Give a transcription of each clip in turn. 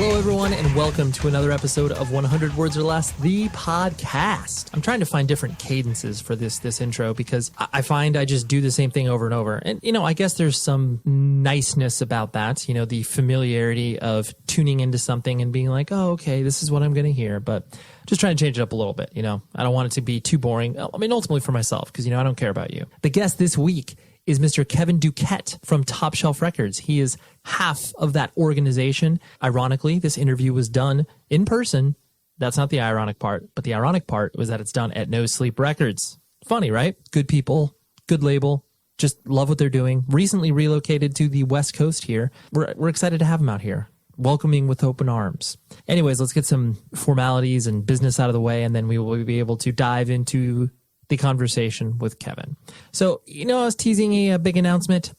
Hello, everyone, and welcome to another episode of 100 Words or Less, the podcast. I'm trying to find different cadences for this intro because I find I just do the same thing over and over. And, I guess there's some niceness about that, the familiarity of tuning into something and being like, oh, okay, this is what I'm going to hear. But just trying to change it up a little bit, I don't want it to be too boring. I mean, ultimately for myself, because, I don't care about you. The guest this week is Mr. Kevin Duquette from Topshelf Records. He is half of that organization. Ironically, this interview was done in person. That's not the ironic part, but the ironic part was that it's done at No Sleep Records. Funny, right? Good people, good label, just love what they're doing. Recently relocated to the West Coast here. We're excited to have him out here, welcoming with open arms. Anyways, let's get some formalities and business out of the way, and then we will be able to dive into the conversation with Kevin. So, I was teasing a big announcement.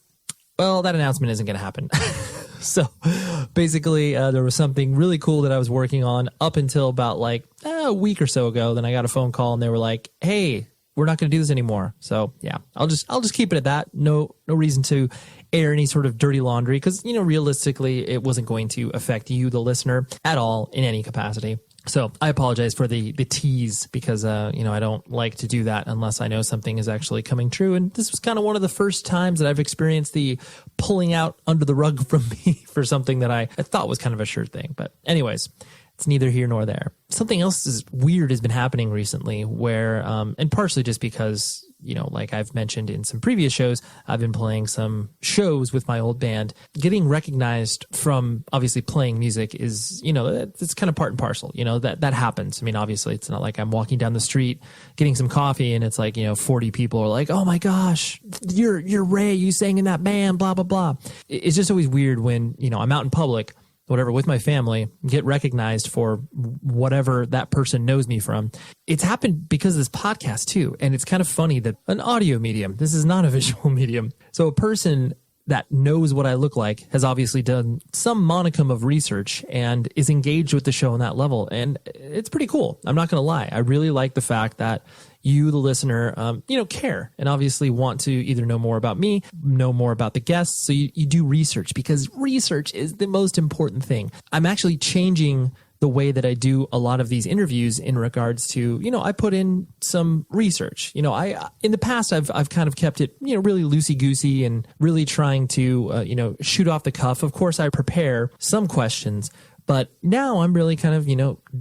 Well, that announcement isn't going to happen. So basically, there was something really cool that I was working on up until about a week or so ago. Then I got a phone call and they were like, hey, we're not going to do this anymore. So yeah, I'll just keep it at that. No reason to air any sort of dirty laundry because, realistically, it wasn't going to affect you, the listener, at all in any capacity. So I apologize for the tease because, I don't like to do that unless I know something is actually coming true. And this was kind of one of the first times that I've experienced the pulling out under the rug from me for something that I thought was kind of a sure thing. But anyways, it's neither here nor there. Something else is weird has been happening recently where, and partially just because, like I've mentioned in some previous shows, I've been playing some shows with my old band. Getting recognized from obviously playing music is, it's kind of part and parcel, that happens. I mean, obviously it's not like I'm walking down the street getting some coffee and it's like, 40 people are like, oh my gosh, you're Ray, you sang in that band, blah, blah, blah. It's just always weird when, I'm out in public, whatever, with my family, get recognized for whatever that person knows me from. It's happened because of this podcast too. And it's kind of funny that an audio medium, this is not a visual medium. So a person that knows what I look like has obviously done some monicum of research and is engaged with the show on that level. And it's pretty cool. I'm not going to lie. I really like the fact that you, the listener, care and obviously want to either know more about me, know more about the guests. So you do research because research is the most important thing. I'm actually changing the way that I do a lot of these interviews in regards to, I put in some research. In the past, I've kind of kept it, really loosey-goosey and really trying to, shoot off the cuff. Of course, I prepare some questions, but now I'm really kind of,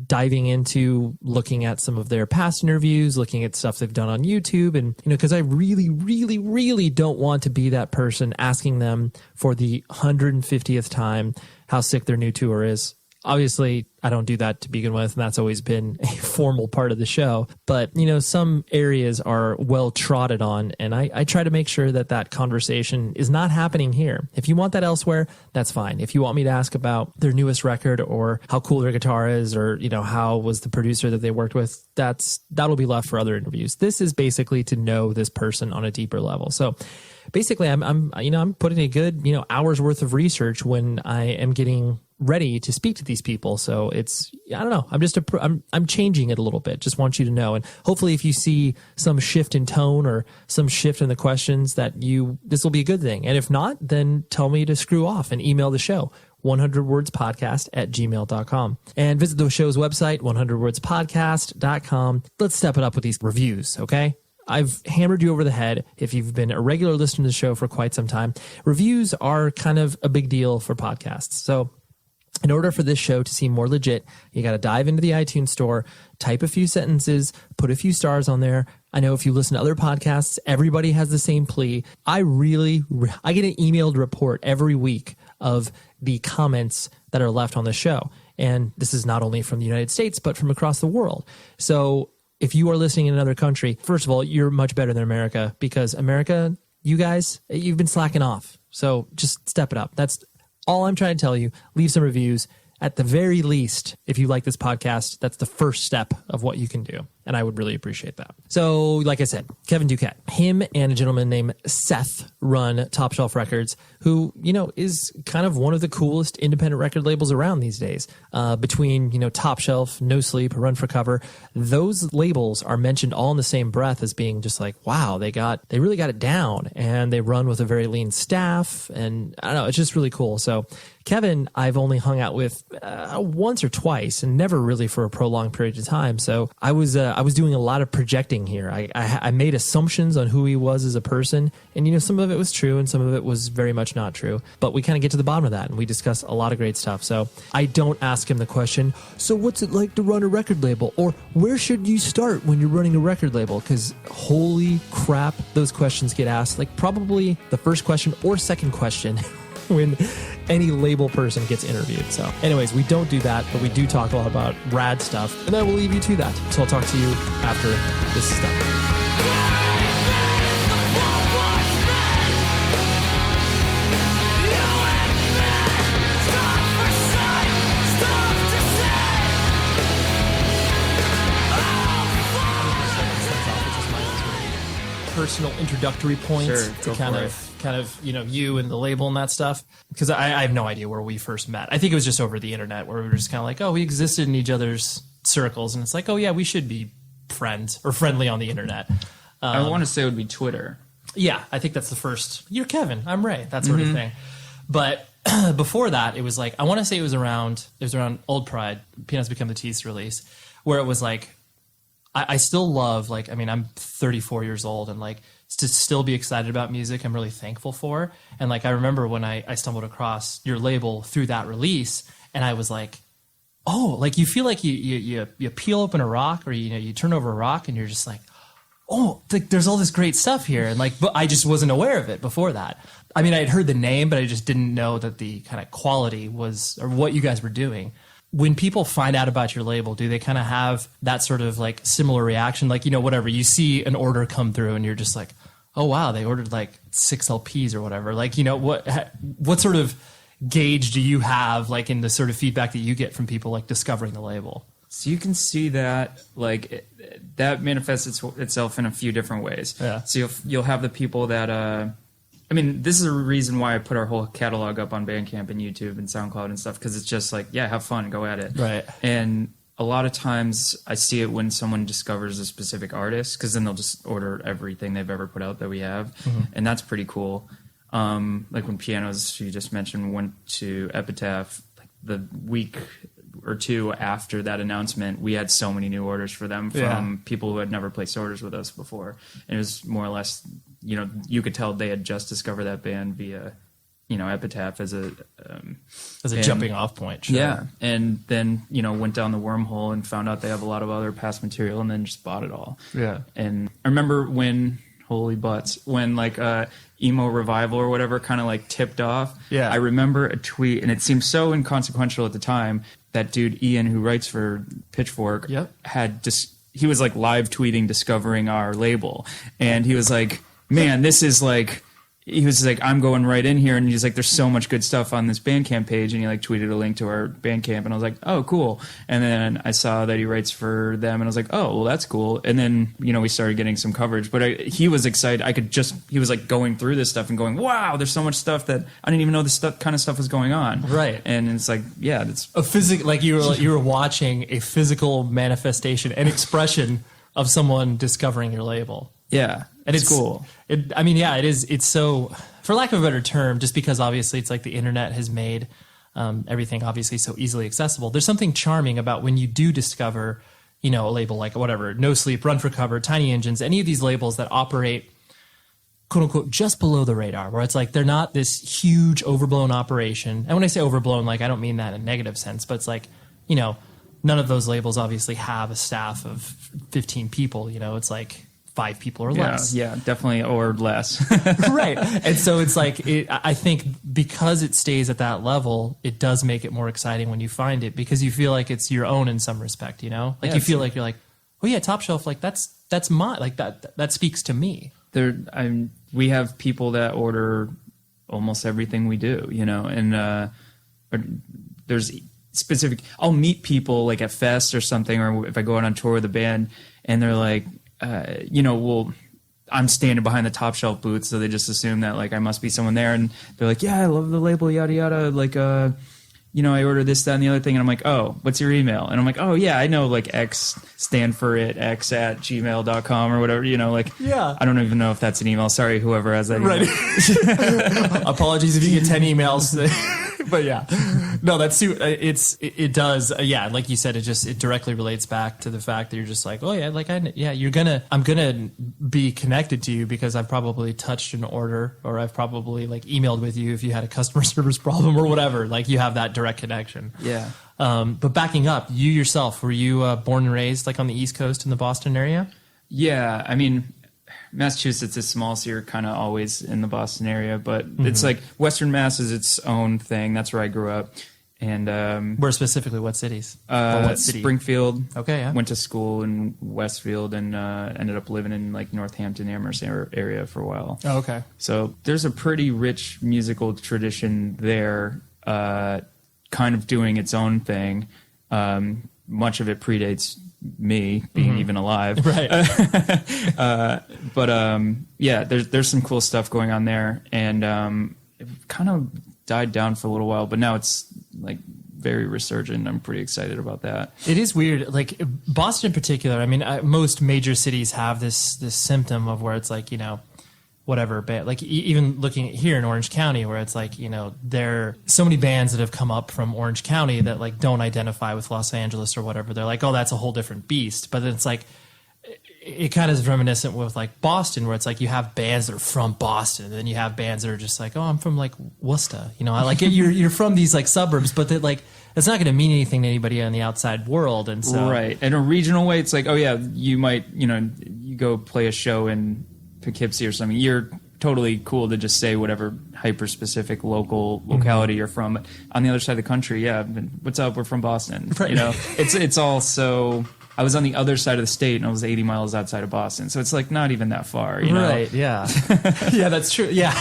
diving into looking at some of their past interviews, looking at stuff they've done on YouTube. And, because I really, really, really don't want to be that person asking them for the 150th time how sick their new tour is. Obviously, I don't do that to begin with, and that's always been a formal part of the show. But, some areas are well trodden on, and I try to make sure that conversation is not happening here. If you want that elsewhere, that's fine. If you want me to ask about their newest record or how cool their guitar is or, how was the producer that they worked with, that'll be left for other interviews. This is basically to know this person on a deeper level. So basically, I'm putting a good, hour's worth of research when I am getting ready to speak to these people. So it's, I don't know, I'm changing it a little bit. Just want you to know. And hopefully if you see some shift in tone or some shift in the questions this will be a good thing. And if not, then tell me to screw off and email the show. 100wordspodcast@gmail.com and visit the show's website, 100wordspodcast.com. Let's step it up with these reviews. Okay. I've hammered you over the head if you've been a regular listener to the show for quite some time. Reviews are kind of a big deal for podcasts. So in order for this show to seem more legit, you got to dive into the iTunes store, type a few sentences, put a few stars on there. I know if you listen to other podcasts, everybody has the same plea. I get an emailed report every week of the comments that are left on the show. And this is not only from the United States, but from across the world. So if you are listening in another country, first of all, you're much better than America because America, you guys, you've been slacking off. So just step it up. That's all I'm trying to tell you. Leave some reviews. At the very least, if you like this podcast, that's the first step of what you can do. And I would really appreciate that. So, like I said, Kevin Duquette, him and a gentleman named Seth run Topshelf Records, who, is kind of one of the coolest independent record labels around these days. Between, Topshelf, No Sleep, Run for Cover, those labels are mentioned all in the same breath as being just like, wow, they really got it down, and they run with a very lean staff, and I don't know, it's just really cool. So Kevin, I've only hung out with once or twice, and never really for a prolonged period of time. So I was doing a lot of projecting here. I made assumptions on who he was as a person, and some of it was true, and some of it was very much not true. But we kind of get to the bottom of that, and we discuss a lot of great stuff. So I don't ask him the question, so what's it like to run a record label, or where should you start when you're running a record label? Because holy crap, those questions get asked like probably the first question or second question when any label person gets interviewed. So anyways, we don't do that, but we do talk a lot about rad stuff, and I will leave you to that. So I'll talk to you after this is done. Personal introductory points to kind of you and the label and that stuff, because I have no idea where we first met. I think it was just over the internet, where we were just kind of like, oh, we existed in each other's circles, and it's like, oh yeah, we should be friends or friendly on the internet. I want to say it would be Twitter. Yeah, I think that's the first. You're Kevin, I'm Ray, that sort of thing. But before that, it was like, I want to say it was around Old Pride, Peanuts Become the Teeth's release, where it was like, I still love, I'm 34 years old, and to still be excited about music, I'm really thankful for. And I remember when I stumbled across your label through that release, and I was like, oh, you feel like you peel open a rock, or you turn over a rock, and you're just like, oh, there's all this great stuff here, and but I just wasn't aware of it before that. I mean, I had heard the name, but I just didn't know that the kind of quality was, or what you guys were doing. When people find out about your label, do they kind of have that sort of similar reaction? Whatever, you see an order come through and you're just like, oh wow, they ordered 6 LPs or whatever. What sort of gauge do you have in the sort of feedback that you get from people discovering the label? So you can see that that manifests itself in a few different ways. Yeah. So you'll have the people that this is a reason why I put our whole catalog up on Bandcamp and YouTube and SoundCloud and stuff, because it's just have fun, go at it. Right. And a lot of times I see it when someone discovers a specific artist, because then they'll just order everything they've ever put out that we have. And that's pretty cool. When Pianos, you just mentioned, went to Epitaph, the week or two after that announcement, we had so many new orders for them from people who had never placed orders with us before. And it was more or less, you could tell they had just discovered that band via, Epitaph as a jumping off point. Sure. Yeah. And then, went down the wormhole and found out they have a lot of other past material, and then just bought it all. Yeah. And I remember when, holy butts, when emo revival or whatever kind of tipped off. Yeah. I remember a tweet, and it seemed so inconsequential at the time. That dude Ian, who writes for Pitchfork, had just he was live tweeting discovering our label, and he was like, "Man, this is he was like, I'm going right in here," and he's like, there's so much good stuff on this Bandcamp page, and he tweeted a link to our Bandcamp, and I was like, oh, cool. And then I saw that he writes for them, and I was like, oh, well, that's cool. And then we started getting some coverage, but he was excited. He was going through this stuff and going, wow, there's so much stuff that I didn't even know this kind of stuff was going on. Right. And it's that's a physical, you were watching a physical manifestation and expression of someone discovering your label. Yeah. And it's cool. It is. It's so, for lack of a better term, just because obviously it's the internet has made everything obviously so easily accessible. There's something charming about when you do discover, a label like whatever, No Sleep, Run for Cover, Tiny Engines, any of these labels that operate, quote unquote, just below the radar, where it's they're not this huge overblown operation. And when I say overblown, I don't mean that in a negative sense, but it's none of those labels obviously have a staff of 15 people. It's 5 people or less. Yeah, definitely, or less. Right. And so it's I think because it stays at that level, it does make it more exciting when you find it, because you feel like it's your own in some respect, you feel like you're oh yeah, Topshelf, that's my, that speaks to me. We have people that order almost everything we do, and there's specific, I'll meet people at Fest or something, or if I go out on tour with a band, and they're like, well, I'm standing behind the Topshelf booth, so they just assume that like I must be someone there, and they're like, yeah, I love the label, yada yada, like I ordered this, that, and the other thing, and I'm like, oh, what's your email? And I'm like, oh yeah, I know like X stand for it, x@gmail.com or whatever, Yeah. I don't even know if that's an email. Sorry, whoever has that email. Right. Apologies if you get 10 emails. But yeah, no, it does. Yeah. Like you said, it directly relates back to the fact that you're just like, oh yeah, I'm going to be connected to you because I've probably touched an order, or I've probably like emailed with you if you had a customer service problem or whatever. Like you have that direct connection. Yeah. But backing up, you yourself, were you born and raised like on the East Coast in the Boston area? Yeah. I mean, Massachusetts is small, so you're kind of always in the Boston area, but it's like Western Mass is its own thing. That's where I grew up. And where specifically? What cities? Or what city? Springfield. Okay, yeah. Went to school in Westfield and ended up living in like Northampton, Amherst area for a while. Oh, okay. So there's a pretty rich musical tradition there, kind of doing its own thing. Much of it predates me being even alive. Right. Yeah, there's some cool stuff going on there, and it kind of died down for a little while, but now it's like very resurgent. I'm pretty excited about that. It is weird, like Boston in particular. I mean, most major cities have this symptom of where it's like, whatever band, like even looking at here in Orange County, where it's like, there are so many bands that have come up from Orange County that like don't identify with Los Angeles or whatever. They're like, oh, that's a whole different beast. But then it's like, it kind of is reminiscent with like Boston, where it's like you have bands that are from Boston, and then you have bands that are just like, oh, I'm from like Worcester. I like it. You're from these like suburbs, but that like, it's not going to mean anything to anybody on the outside world. And so, right. In a regional way, it's like, oh yeah, you might, you go play a show in Poughkeepsie or something, you're totally cool to just say whatever hyper specific locality you're from. But on the other side of the country, yeah, what's up? We're from Boston. Right. It's all so. I was on the other side of the state, and I was 80 miles outside of Boston, so it's like not even that far. Right. Yeah. Yeah, that's true. Yeah,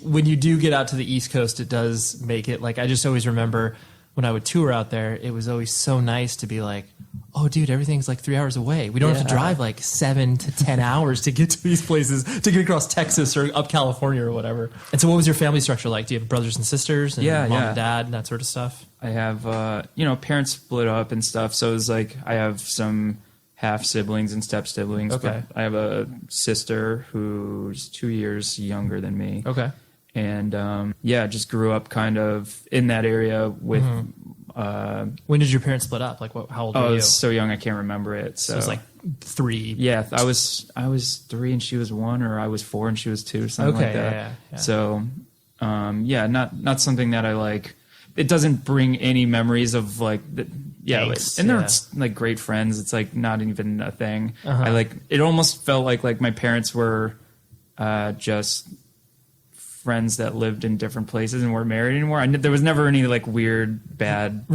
when you do get out to the East Coast, it does make it like, I just always remember when I would tour out there, it was always so nice to be like, oh, dude, everything's like 3 hours away. We don't have to drive like 7 to 10 hours to get to these places, to get across Texas or up California or whatever. And so what was your family structure like? Do you have brothers and sisters and mom and dad and that sort of stuff? I have, parents split up and stuff. So it's like I have some half siblings and step siblings. Okay. But I have a sister who's 2 years younger than me. Okay. And just grew up kind of in that area with. When did your parents split up? Like, how old were you? I was so young I can't remember it. So it was like 3. Yeah, I was 3 and she was 1, or I was 4 and she was 2, something like that. Yeah. So, not something that I like. It doesn't bring any memories of like Angst, and they're like great friends. It's like not even a thing. Uh-huh. I like it. Almost felt like my parents were just friends that lived in different places and weren't married anymore. There was never any like weird, bad,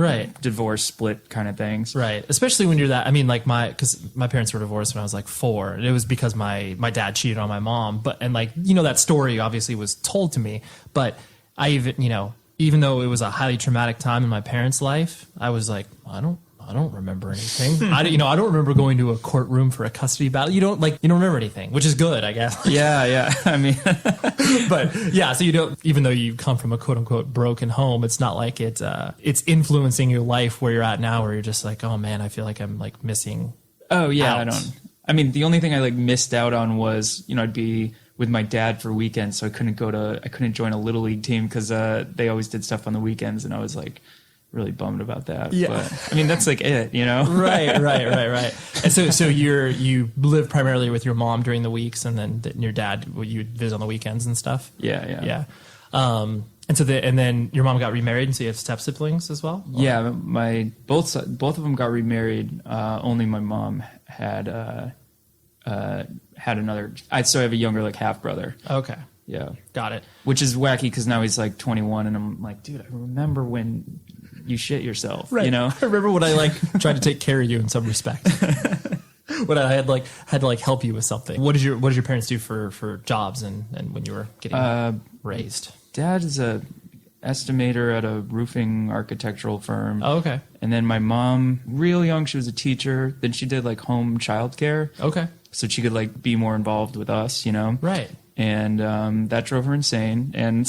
divorce, split kind of things. Right. Especially when you're that. I mean, like because my parents were divorced when I was like 4, and it was because my dad cheated on my mom. But that story obviously was told to me. But I even though it was a highly traumatic time in my parents' life, I was like, I don't remember anything. I don't remember going to a courtroom for a custody battle. You don't remember anything, which is good, I guess. Yeah. I mean, but yeah, so you don't, even though you come from a quote unquote broken home, it's not like it's influencing your life where you're at now, where you're just like, oh man, I feel like I'm like missing. Oh yeah. out. I mean, the only thing I like missed out on was, I'd be with my dad for weekends. So I couldn't join a little league team because they always did stuff on the weekends. And I was like, really bummed about that. Yeah. But I mean, that's like it, Right. And so you live primarily with your mom during the weeks, and then your dad, you visit on the weekends and stuff. Yeah. And then your mom got remarried, and so you have step siblings as well. Or? Yeah, both of them got remarried. Only my mom had another. I still have a younger like half brother. Okay. Yeah. Got it. Which is wacky because now he's like 21, and I'm like, dude, I remember when you shit yourself. Right. I remember when I tried to take care of you in some respect. When I had to help you with something. What did your parents do for jobs and when you were getting raised? Dad is estimator at a roofing architectural firm. Oh, okay. And then my mom, real young, she was a teacher. Then she did like home childcare. Okay. So she could like be more involved with us, you know? Right. And that drove her insane. And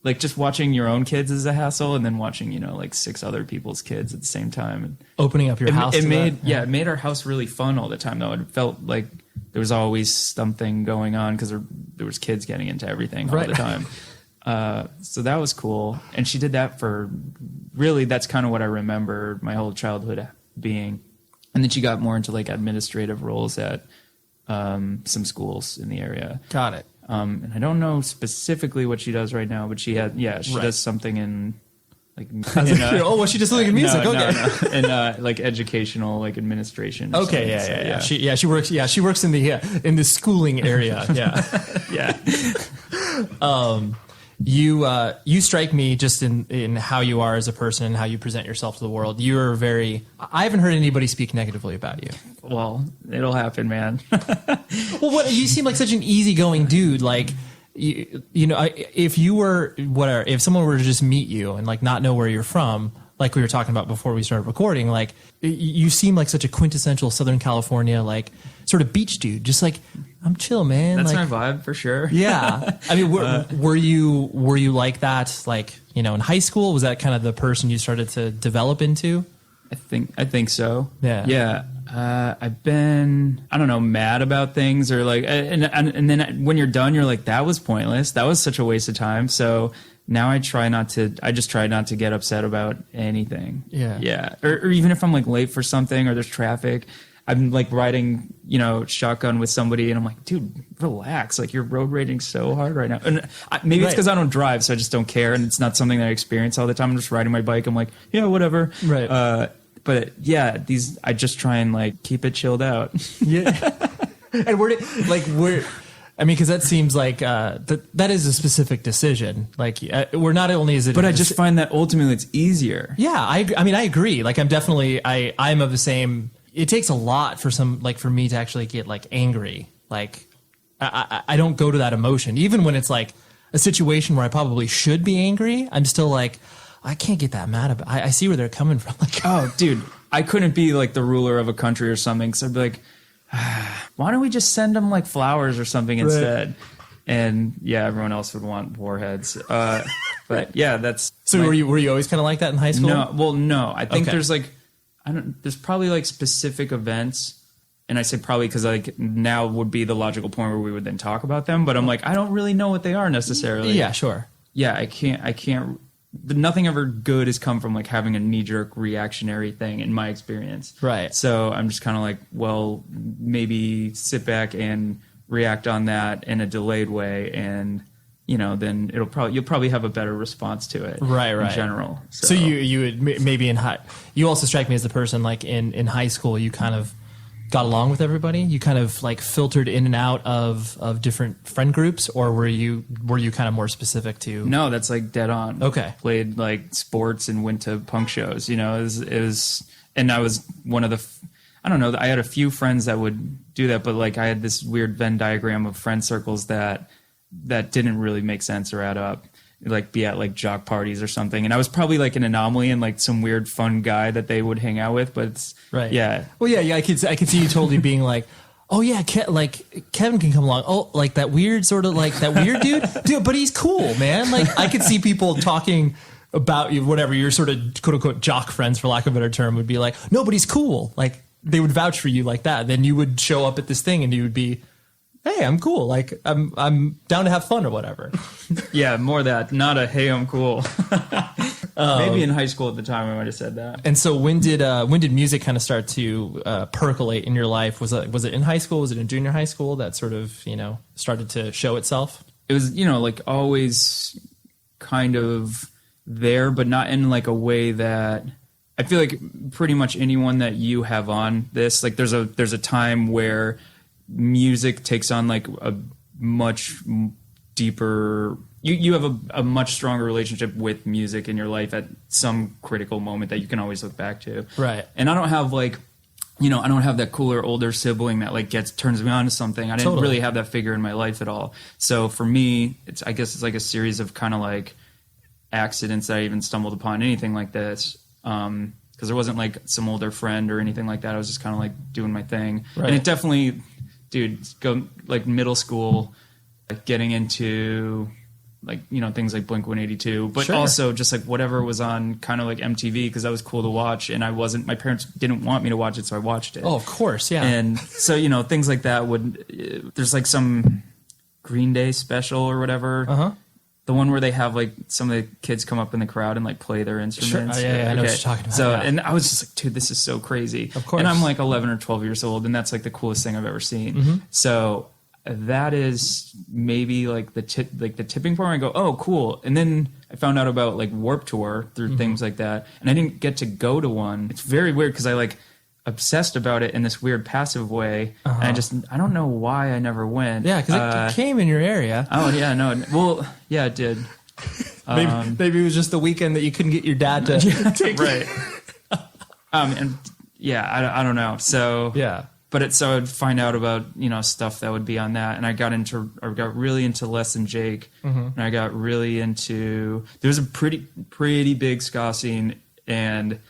like just watching your own kids is a hassle, and then watching, you know, like 6 other people's kids at the same time. And opening up your house. It made our house really fun all the time, though. It felt like there was always something going on because there was kids getting into everything all the time. So that was cool. And she did that for really, that's kind of what I remember my whole childhood being. And then she got more into like administrative roles at some schools in the area. Got it. And I don't know specifically what she does right now, but she does something in like she does something in music. In like educational, like administration. Okay, She works in the schooling area. Yeah. You strike me just in how you are as a person and how you present yourself to the world. You're I haven't heard anybody speak negatively about you. Well, it'll happen, man. Well, you seem like such an easygoing dude. Like, you know, if someone were to just meet you and like not know where you're from, like we were talking about before we started recording, like you seem like such a quintessential Southern California, like sort of beach dude. Just like, I'm chill, man. That's like, my vibe for sure. Yeah. I mean, were you like that, like, you know, in high school? Was that kind of the person you started to develop into? I think so. Yeah. Yeah. I've been, I don't know, mad about things, or like, and then when you're done, you're like, that was pointless. That was such a waste of time. So now I just try not to get upset about anything. Yeah. Yeah. Or even if I'm like late for something or there's traffic, I'm like riding, you know, shotgun with somebody and I'm like, dude, relax. Like, you're road raging so hard right now. And maybe it's because I don't drive, so I just don't care. And it's not something that I experience all the time. I'm just riding my bike. I'm like, yeah, whatever. Right. But yeah, I just try and like keep it chilled out. Yeah. And because that seems like that is a specific decision. Like, we're not only is it, but I just find that ultimately it's easier. Yeah, I mean, I agree. Like, I'm of the same. It takes a lot for me to actually get like angry. Like, I don't go to that emotion, even when it's like a situation where I probably should be angry. I'm still like, I can't get that mad about. I see where they're coming from. Like, oh, dude, I couldn't be like the ruler of a country or something. Because I'd be like, why don't we just send them like flowers or something instead? Right. And yeah, everyone else would want warheads. But yeah, that's. So were you always kind of like that in high school? No. I think there's like, there's probably like specific events. And I say probably because like now would be the logical point where we would then talk about them. But I'm like, I don't really know what they are necessarily. Yeah, sure. Yeah, I can't. Nothing ever good has come from like having a knee-jerk reactionary thing in my experience. Right. So I'm just kind of like, well, maybe sit back and react on that in a delayed way, and you know, then you'll probably have a better response to it. Right. In general. So you would maybe you also strike me as the person like in high school you kind of got along with everybody? You kind of like filtered in and out of different friend groups, or were you kind of more specific to? No, that's like dead on. Okay. Played like sports and went to punk shows, you know, it was, and I was one of the, I don't know, I had a few friends that would do that, but like I had this weird Venn diagram of friend circles that didn't really make sense or add up. Like be at like jock parties or something, and I was probably like an anomaly and like some weird fun guy that they would hang out with. But it's right, yeah. Well, yeah. I could see you totally being like, oh yeah, Kevin can come along. Oh, like that weird sort of like that weird dude, but he's cool, man. Like I could see people talking about you, whatever your sort of quote unquote jock friends, for lack of a better term, would be like, no, but he's cool. Like they would vouch for you like that. Then you would show up at this thing and you would be, hey, I'm cool. Like I'm down to have fun or whatever. Yeah, more that, not a hey, I'm cool. Maybe in high school at the time I might have said that. And so when did music kind of start to percolate in your life? Was it in high school? Was it in junior high school that sort of, you know, started to show itself? It was, you know, like always kind of there, but not in like a way that I feel like pretty much anyone that you have on this, like there's a time where music takes on like a much deeper, you have a much stronger relationship with music in your life at some critical moment that you can always look back to. Right. And I don't have like you know, I don't have that cooler older sibling that like turns me on to something. I didn't really have that figure in my life at all. So for me, I guess it's like a series of kind of like accidents that I even stumbled upon anything like this. Because there wasn't like some older friend or anything like that. I was just kind of like doing my thing. Right. And it definitely, dude, go like middle school, like getting into like, you know, things like Blink-182, but also just like whatever was on kind of like MTV, because that was cool to watch. And my parents didn't want me to watch it, so I watched it. Oh, of course, yeah. And so, you know, things like that there's like some Green Day special or whatever. Uh-huh. The one where they have like some of the kids come up in the crowd and like play their instruments. Sure. I know what you're talking about. So, and I was just like, dude, this is so crazy. Of course. And I'm like 11 or 12 years old, and that's like the coolest thing I've ever seen. Mm-hmm. So that is maybe like the tipping point where I go, oh, cool. And then I found out about like Warped Tour through things like that, and I didn't get to go to one. It's very weird because I like obsessed about it in this weird passive way, and I don't know why I never went. Yeah, because it came in your area. Oh yeah, no, well, yeah, it did. Maybe it was just the weekend that you couldn't get your dad to take right. And yeah, I don't know. So yeah. But so I'd find out about, you know, stuff that would be on that, and I got really into Less Than Jake, and I got really into. There's a pretty big ska scene, and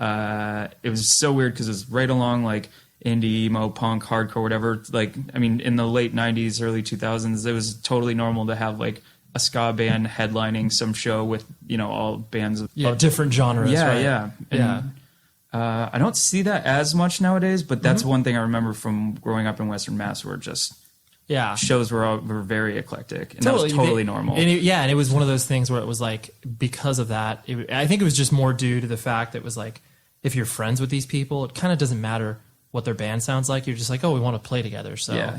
it was so weird because it was right along like indie, emo, punk, hardcore, whatever. Like, I mean, in the late '90s, early 2000s, it was totally normal to have like a ska band headlining some show with, you know, all bands of different genres. Yeah, right? yeah, yeah. I don't see that as much nowadays, but that's one thing I remember from growing up in Western Mass, where just shows were very eclectic, and that was totally normal. And it was one of those things where it was like, because of that, I think it was just more due to the fact that it was like, if you're friends with these people, it kind of doesn't matter what their band sounds like. You're just like, oh, we want to play together, so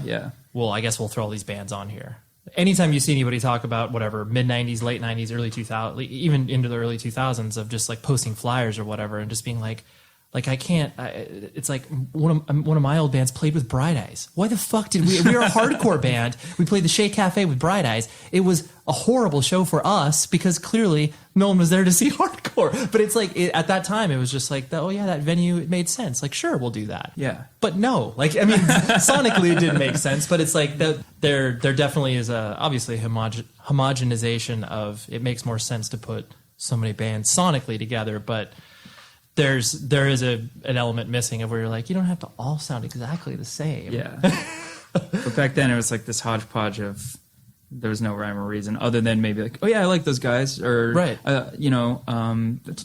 well, I guess we'll throw all these bands on here. Anytime you see anybody talk about whatever mid 90s, late 90s, early 2000s, even into the early 2000s, of just like posting flyers or whatever, and just being like I can't. It's like one of my old bands played with Bright Eyes. Why the fuck did we? We were a hardcore band. We played the Shea Cafe with Bright Eyes. It was a horrible show for us because clearly no one was there to see hardcore. But it's like at that time it was just like, oh yeah, that venue, it made sense. Like, sure, we'll do that. Yeah. But no, like, I mean, sonically it didn't make sense. But it's like there definitely is obviously homogenization of, it makes more sense to put so many bands sonically together, but there is an element missing of where you're like, you don't have to all sound exactly the same. Yeah. But back then it was like this hodgepodge of, there was no rhyme or reason other than maybe like, oh yeah, I like those guys, or right. You know,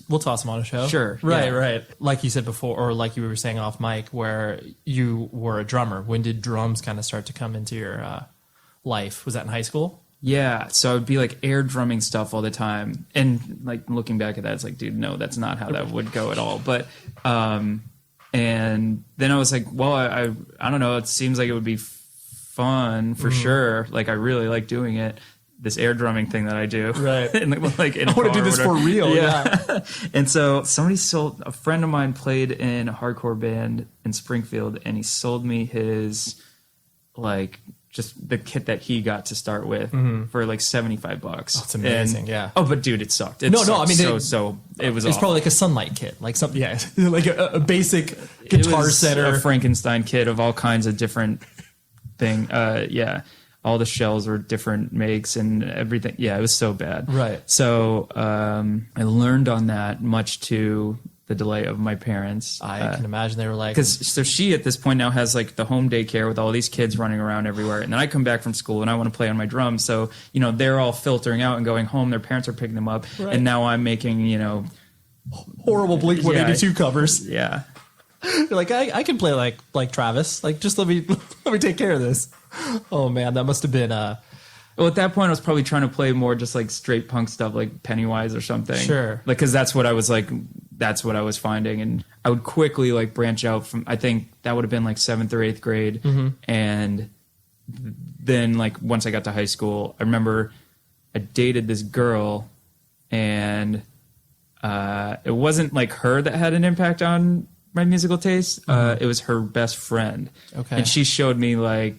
we'll toss them on a show. Sure. Right, yeah. Right. Like you said before, or like you were saying off mic, where you were a drummer. When did drums kind of start to come into your life? Was that in high school? Yeah, so I would be like air drumming stuff all the time, and like looking back at that, it's like, dude, no, that's not how that would go at all. But and then I was like, well, I don't know, it seems like it would be fun for sure. Like, I really like doing it, this air drumming thing that I do. Right. And like in I want to do this for real. Yeah. And so a friend of mine played in a hardcore band in Springfield, and he sold me his like just the kit that he got to start with for like $75. Oh, it's amazing. Yeah. Oh, but dude, it sucked. I mean, it was it's awful. probably like a Sunlight kit, like something. Yeah, like a basic Guitar Center, a Frankenstein kit of all kinds of different thing. Yeah, all the shells were different makes and everything. Yeah, it was so bad. Right. So I learned on that, much to the delight of my parents. I can imagine they were like... So she, at this point now, has like the home daycare with all these kids running around everywhere. And then I come back from school and I want to play on my drums. So, you know, they're all filtering out and going home. Their parents are picking them up. Right. And now I'm making, you know... horrible Blink-182 covers. Yeah. You're like, I can play like Travis. Like, just let me take care of this. Oh, man, that must have been... Well, at that point, I was probably trying to play more just like straight punk stuff, like Pennywise or something. Sure. Like, because that's what I was like, that's what I was finding. And I would quickly like branch out from, I think that would have been like 7th or 8th grade. Mm-hmm. And then like once I got to high school, I remember I dated this girl, and it wasn't like her that had an impact on my musical taste. Mm-hmm. It was her best friend. Okay. And she showed me like,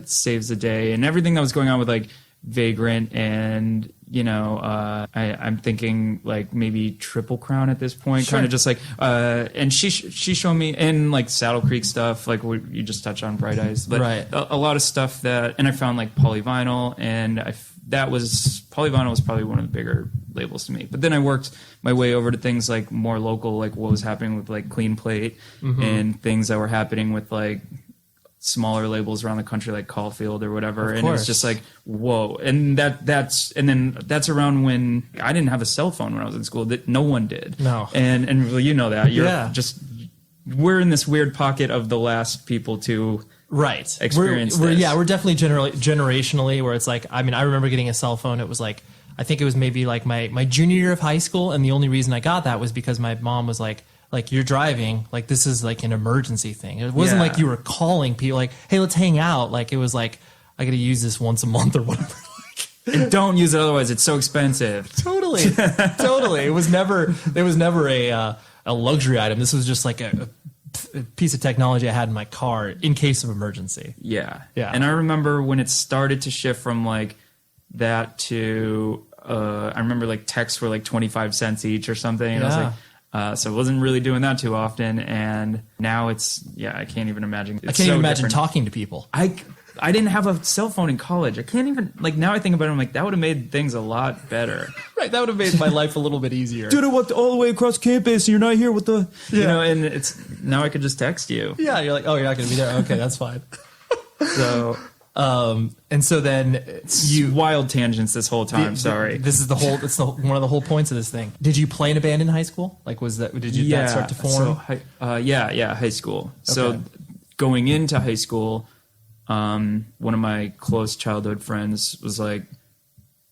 Saves the Day and everything that was going on with like Vagrant and, I'm thinking like maybe Triple Crown at this point, kind of just like, and she showed me, and like Saddle Creek stuff, like you just touched on Bright Eyes, but a lot of stuff and I found like Polyvinyl, and Polyvinyl was probably one of the bigger labels to me. But then I worked my way over to things like more local, like what was happening with like Clean Plate and things that were happening with like smaller labels around the country like Caulfield or whatever. And it was just like, whoa. And that's around when I didn't have a cell phone when I was in school, that no one did. No. And you know that. We're in this weird pocket of the last people to experience this. We're definitely generationally where it's like, I mean, I remember getting a cell phone. It was like, I think it was maybe like my junior year of high school. And the only reason I got that was because my mom was like, you're driving, like this is like an emergency thing. It wasn't like you were calling people like, hey, let's hang out. Like it was like, I got to use this once a month or whatever. And don't use it otherwise. It's so expensive. Totally. It was never a luxury item. This was just like a piece of technology I had in my car in case of emergency. Yeah. And I remember when it started to shift from like that to, I remember like texts were like 25 cents each or something. And I was like, so I wasn't really doing that too often. And now it's, I can't even imagine. I can't even imagine talking to people. I didn't have a cell phone in college. I can't even, like, now I think about it, I'm like, that would have made things a lot better. Right, that would have made my life a little bit easier. Dude, I walked all the way across campus, and you're not here with the, and it's, now I could just text you. Yeah, you're like, oh, you're not going to be there? Okay, that's fine. So, and so then wild tangents this whole time, sorry. This is one of the whole points of this thing. Did you play in a band in high school? Like, did that start to form? So, high school. Okay. So, going into high school, one of my close childhood friends was like,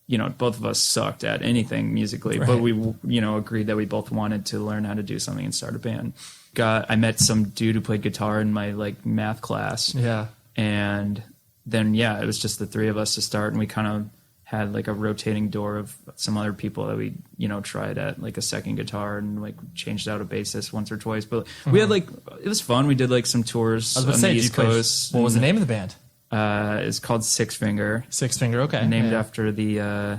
both of us sucked at anything musically, but we, agreed that we both wanted to learn how to do something and start a band. I met some dude who played guitar in my like math class. Yeah. And then, it was just the three of us to start, and we kind of had like a rotating door of some other people that we, tried at like a second guitar and like changed out a bassist once or twice. But we had like, it was fun. We did like some tours on the East Coast. What was the name of the band? It's called Six Finger. Six Finger, okay. Named after the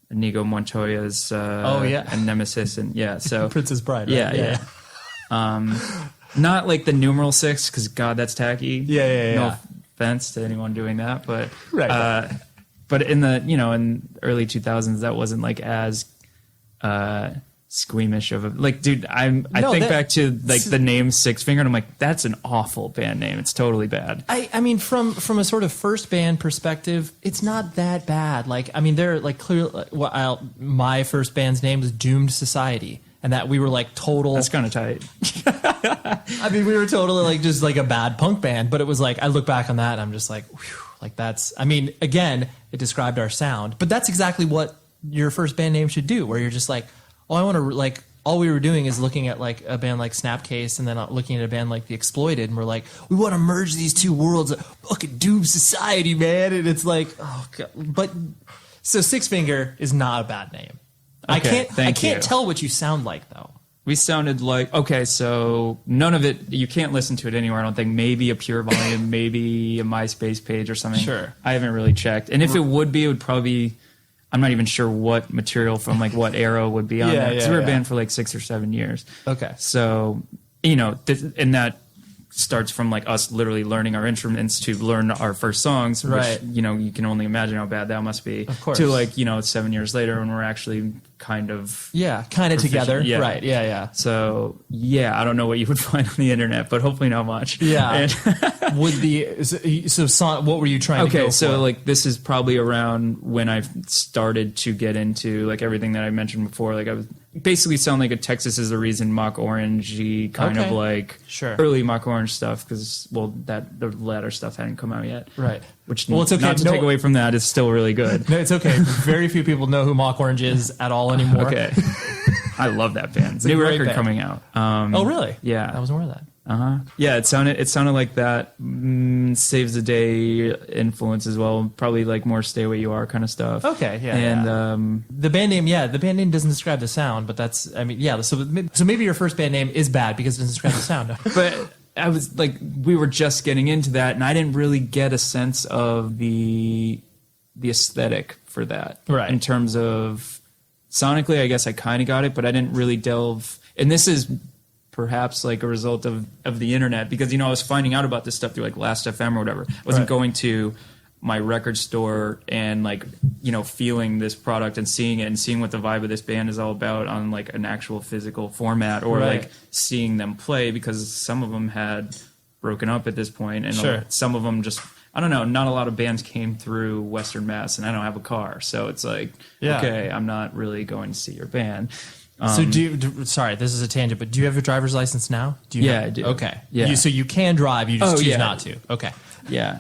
Inigo Montoya's and Nemesis and so Princess Bride. Right? Yeah. Not like the numeral 6 because God, that's tacky. No offense to anyone doing that, but but in the in early 2000s that wasn't like as squeamish of a dude. I think back to like the name Six Finger and I'm like, that's an awful band name. It's totally bad. I mean from a sort of first band perspective, it's not that bad. Like I mean they're like clearly my first band's name was Doomed Society. And that we were like total. That's kind of tight. I mean, we were totally like just like a bad punk band, but it was like I look back on that and I'm just like, whew, like that's. I mean, again, it described our sound, but that's exactly what your first band name should do. Where you're just like, oh, I want to like. All we were doing is looking at like a band like Snapcase and then looking at a band like The Exploited, and we're like, we want to merge these two worlds. Fucking Doom Society, man, and it's like, oh god. But so Six Finger is not a bad name. Okay, I can't tell what you sound like though. We sounded like so none of it. You can't listen to it anywhere. I don't think. Maybe a Pure Volume, maybe a MySpace page or something. Sure, I haven't really checked. And if it would be, it would probably. I'm not even sure what material from like what era would be on there. Because we were a band for like 6 or 7 years. Okay, so and that starts from like us literally learning our instruments to learn our first songs, which you can only imagine how bad that must be. Of course. To like 7 years later when we're actually kind of together. Right. Yeah. So I don't know what you would find on the internet, but hopefully not much. Yeah. What were you trying to go for? Okay, so like this is probably around when I started to get into like everything that I mentioned before. Like I was basically sound like a Texas is the Reason Mock Orange-y kind of like early Mock Orange stuff because the latter stuff hadn't come out yet. Right. Which it's okay. Not to take away from that, it's still really good. No, it's okay. Very few people know who Mock Orange is at all anymore. Okay. I love that band. It's a new record coming out. Oh really? Yeah. I wasn't aware of that. Yeah, it sounded like that Saves the Day influence as well. Probably like more Stay Where You Are kind of stuff. Okay, yeah. And the band name doesn't describe the sound, but that's so maybe your first band name is bad because it doesn't describe the sound. But I was like, we were just getting into that, and I didn't really get a sense of the the aesthetic for that. Right. In terms of sonically, I guess I kind of got it, but I didn't really delve. And this is perhaps like a result of the internet, because, I was finding out about this stuff through like Last FM or whatever. I wasn't going to my record store and like, feeling this product and seeing it and seeing what the vibe of this band is all about on like an actual physical format, or like seeing them play, because some of them had broken up at this point, and some of them just, I don't know, not a lot of bands came through Western Mass, and I don't have a car, so it's like, okay, I'm not really going to see your band. So sorry, this is a tangent, but do you have your driver's license now? I do. Okay. Yeah. So you can drive, you just choose not to. Okay. Yeah.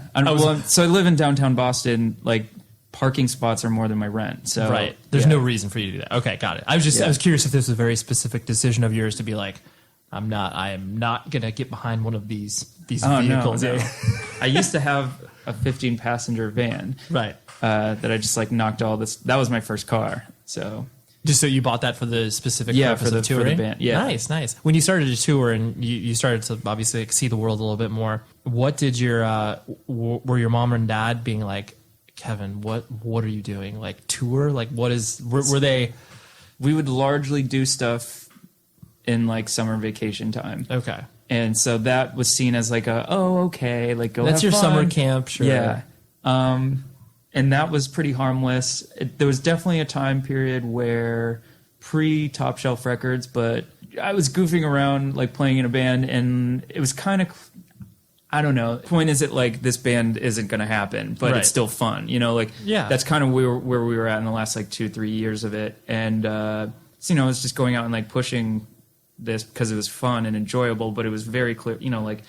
So I live in downtown Boston, like parking spots are more than my rent. So there's no reason for you to do that. Okay, got it. I was curious if this was a very specific decision of yours to be like, I am not gonna get behind one of these vehicles. No. I used to have a 15-passenger van. Right. That I just like knocked all this. That was my first car. So just so you bought that for the specific purpose of touring? For the band. Yeah. Nice. When you started to tour and you started to obviously see the world a little bit more, what did were your mom and dad being like, Kevin, what are you doing? Like tour? Like were they? We would largely do stuff in like summer vacation time. Okay. And so that was seen as like okay, like go. That's have your fun. Summer camp, sure. Yeah. And that was pretty harmless. There was definitely a time period where pre-Topshelf Records, but I was goofing around, like playing in a band, and it was kind of, I don't know. The point is that like this band isn't going to happen, but it's still fun, that's kind of where we were at in the last like 2-3 years of it. And, it's just going out and like pushing this because it was fun and enjoyable, but it was very clear, like,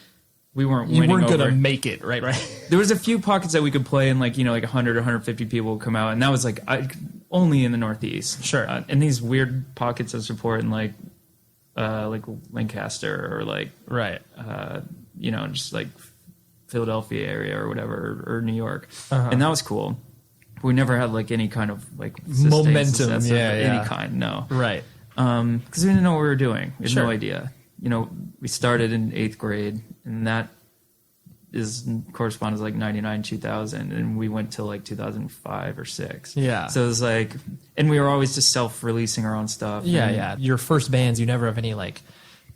we weren't winning over. You weren't going to make it, right? There was a few pockets that we could play, and like, like 100 or 150 people would come out, and that was like only in the Northeast. Sure. And these weird pockets of support in like Lancaster or like just like Philadelphia area or whatever, or New York, and that was cool. But we never had like any kind of like momentum, any kind, no. Right. Because we didn't know what we were doing. We had no idea. We started in 8th grade, and that corresponds to like 99, 2000, and we went till like 2005 or 6. Yeah. So it was like, and we were always just self-releasing our own stuff. Yeah. Your first bands, you never have any like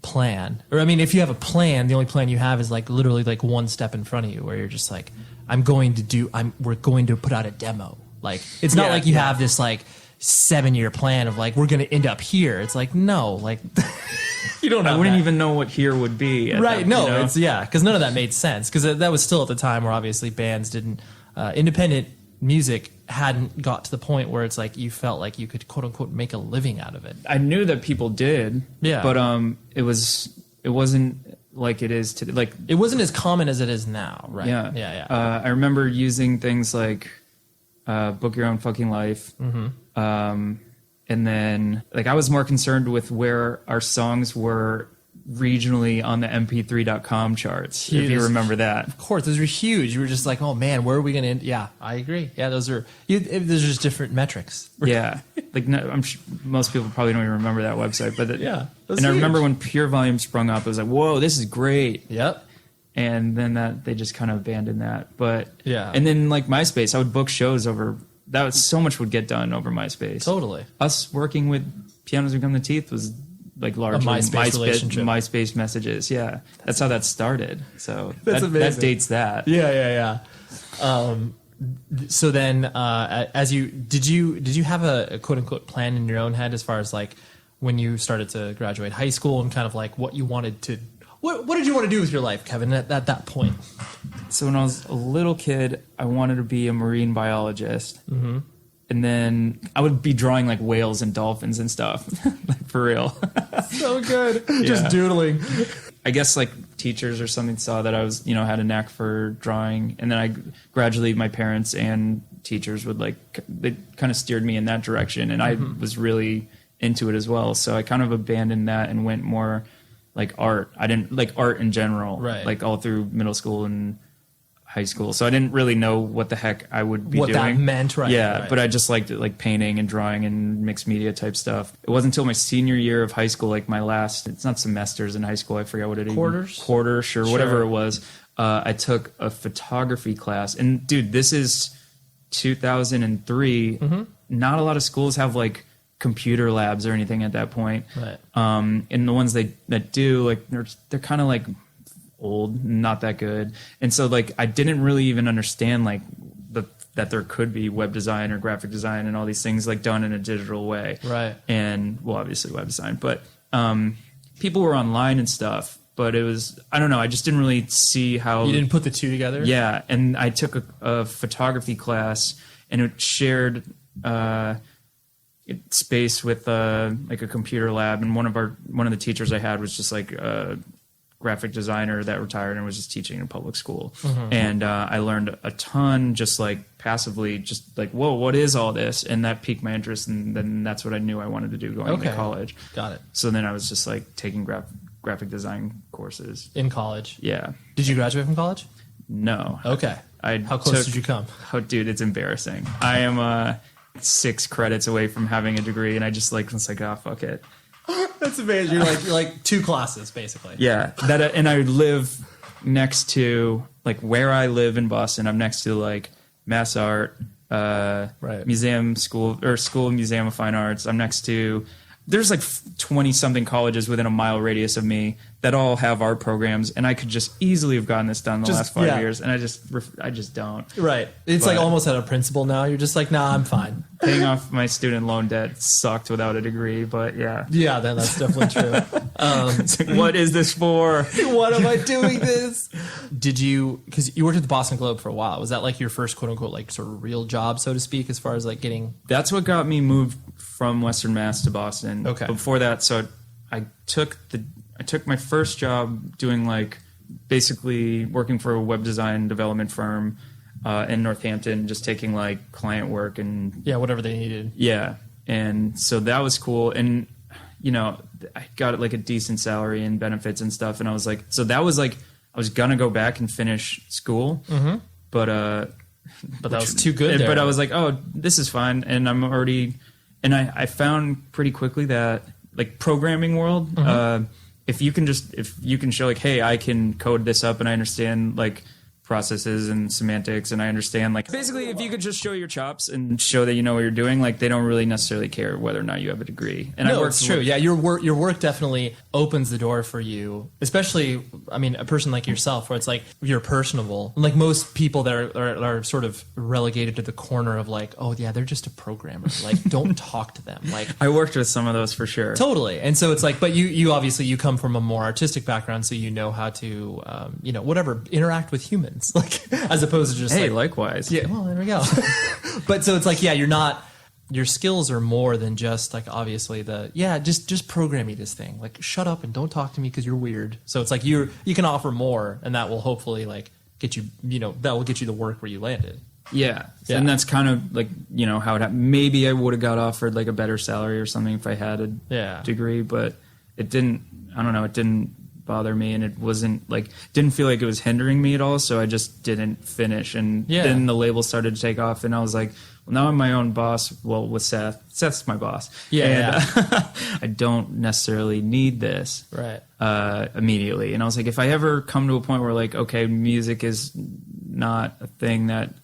plan, or I mean, if you have a plan, the only plan you have is like literally like one step in front of you, where you're just like, we're going to put out a demo. Like it's not like you have this like 7-year plan of like we're going to end up here. It's like no, like. You don't. I wouldn't even know what here would be. Right? No, it's because none of that made sense, because that was still at the time where obviously bands didn't, independent music hadn't got to the point where it's like you felt like you could quote unquote make a living out of it. I knew that people did, but it wasn't like it is today. Like it wasn't as common as it is now, right? Yeah. I remember using things like "Book Your Own Fucking Life." Mm-hmm. And then, like, I was more concerned with where our songs were regionally on the mp3.com charts, if you remember that. Of course, those were huge. You were just like, oh, man, where are we going to end? Yeah, I agree. Yeah, those are just different metrics. Yeah. Like, I'm sure most people probably don't even remember that website. But huge. I remember when Pure Volume sprung up, it was like, whoa, this is great. Yep. And then they just kind of abandoned that. But yeah. And then, like, MySpace, I would book shows over... so much would get done over MySpace. Totally. Us working with Pianos Become the Teeth was like largely MySpace messages. Yeah, that's how that started. So that dates that. Yeah. So then, did you have a quote unquote plan in your own head as far as like when you started to graduate high school and kind of like what you wanted to? What did you want to do with your life, Kevin, at that point? So when I was a little kid, I wanted to be a marine biologist. Mm-hmm. And then I would be drawing like whales and dolphins and stuff. Like for real. So good. Just doodling. I guess like teachers or something saw that I was, had a knack for drawing. And then I gradually, my parents and teachers they kind of steered me in that direction. And I was really into it as well. So I kind of abandoned that and went more like art. I didn't like art in general, right? Like all through middle school and high school. So I didn't really know what the heck I would be doing. What that meant, right? Yeah, right. But I just liked it, like painting and drawing and mixed media type stuff. It wasn't until my senior year of high school, like my last, it's not semesters in high school, I forget what it is. Quarter, sure, whatever it was. I took a photography class. And dude, this is 2003, not a lot of schools have like computer labs or anything at that point. Right. And the ones that do, like they're kind of like old, not that good. And so like I didn't really even understand like that there could be web design or graphic design and all these things like done in a digital way. Right. And well, obviously web design, but people were online and stuff, but it was, I don't know, I just didn't really see how... You didn't put the two together? Yeah, and I took a photography class, and it shared space with like a computer lab, and one of the teachers I had was just like a graphic designer that retired and was just teaching in public school. And I learned a ton just like passively, just like, whoa, what is all this? And that piqued my interest, and then that's what I knew I wanted to do going to college. Got it. So then I was just like taking graphic design courses. In college? Yeah. Did you graduate from college? No. Okay. How close did you come? Oh, dude, it's embarrassing. I am 6 credits away from having a degree, and I just like was like, oh, fuck it. That's amazing. You're like 2 classes basically. Yeah. And I live next to like where I live in Boston. I'm next to like Mass Art, Museum School of Museum of Fine Arts. I'm next to, there's like 20 something colleges within a mile radius of me that all have art programs, and I could just easily have gotten this done in the last 5 years, and I just don't. Right. It's like almost out of principle now. You're just like, nah, I'm fine. Paying off my student loan debt sucked without a degree, but yeah. Yeah, that's definitely true. It's like, what is this for? What am I doing this? Did you, because you worked at the Boston Globe for a while, was that like your first quote unquote like sort of real job, so to speak, as far as like getting... That's what got me moved from Western Mass to Boston. Okay. Before that, so I took my first job doing like basically working for a web design development firm in Northampton, just taking like client work and whatever they needed. Yeah. And so that was cool. And, you know, I got like a decent salary and benefits and stuff. And I was like, so that was like, I was going to go back and finish school, but that was too good there. But I was like, oh, this is fine. And I'm already, and I found pretty quickly that like programming world, if you can show like, hey, I can code this up and I understand like processes and semantics, and I understand like basically if you could just show your chops and show that you know what you're doing, like they don't really necessarily care whether or not you have a degree. And no, it's true. Yeah, your work definitely opens the door for you, especially, I mean, a person like yourself where it's like you're personable. Like most people that are sort of relegated to the corner of like, oh yeah, they're just a programmer. Like don't talk to them. Like I worked with some of those for sure. Totally. And so it's like, but you obviously you come from a more artistic background, so you know how to whatever, interact with humans. Like as opposed to just likewise. Yeah, well, there we go. But so it's like, yeah, your skills are more than just like obviously just program me this thing. Like shut up and don't talk to me because you're weird. So it's like you can offer more, and that will hopefully like get you, that will get you the work where you landed. Yeah. And that's kind of like, how it happened. Maybe I would have got offered like a better salary or something if I had a degree, but it didn't, I don't know, it didn't bother me, and it wasn't like, didn't feel like it was hindering me at all, so I just didn't finish. And then the label started to take off, and I was like, well, now I'm my own boss. Well, with Seth's my boss. I don't necessarily need this immediately. And I was like, if I ever come to a point where like, okay, music is not a thing that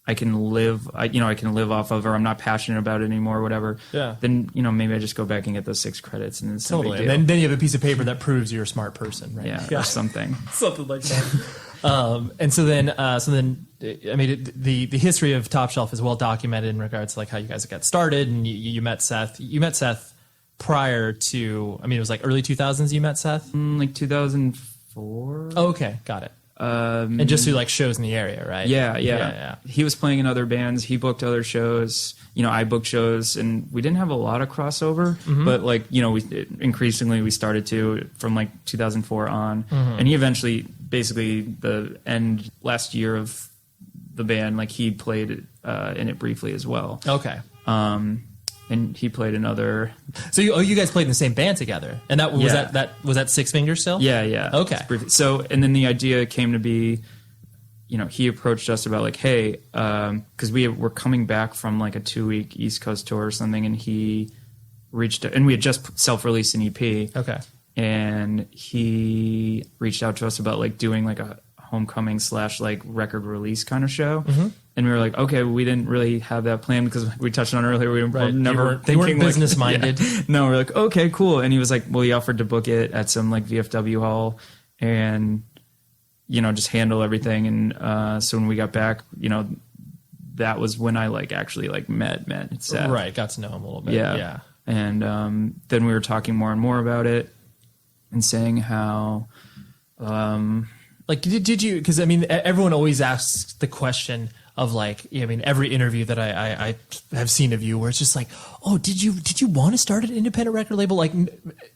I can live, I can live off of, or I'm not passionate about it anymore, or whatever. Yeah. Then maybe I just go back and get those 6 credits, and it's totally. No big deal. And then you have a piece of paper that proves you're a smart person, right? Yeah. Or something. Something like that. And so then, I mean, the history of Topshelf is well documented in regards to like how you guys got started, and you met Seth. You met Seth prior to, I mean, it was like early 2000s. You met Seth, like 2004. Oh, okay, got it. And just through like shows in the area, right? Yeah. He was playing in other bands. He booked other shows. I booked shows, and we didn't have a lot of crossover, but like, increasingly we started to from like 2004 on. And he eventually, basically the end last year of the band, like he played in it briefly as well. Okay. And he played another. So you guys played in the same band together, and that was that Six Fingers still? Yeah. Okay. So, and then the idea came to be, he approached us about like, hey, because we were coming back from like a 2-week East Coast tour or something, and he reached out, and we had just self-released an EP. Okay. And he reached out to us about like doing like a homecoming / like record release kind of show. And we were like, okay, we didn't really have that plan because we touched on earlier. We were never thinking you weren't business minded. Yeah. No, we're like, okay, cool. And he was like, well, he offered to book it at some like VFW hall and, just handle everything. And so when we got back, that was when I like actually like met Seth. Right, got to know him a little bit. Yeah. And then we were talking more and more about it and saying how... like, did you... Because, I mean, everyone always asks the question of like, every interview that I have seen of you where it's just like, oh, did you want to start an independent record label? Like,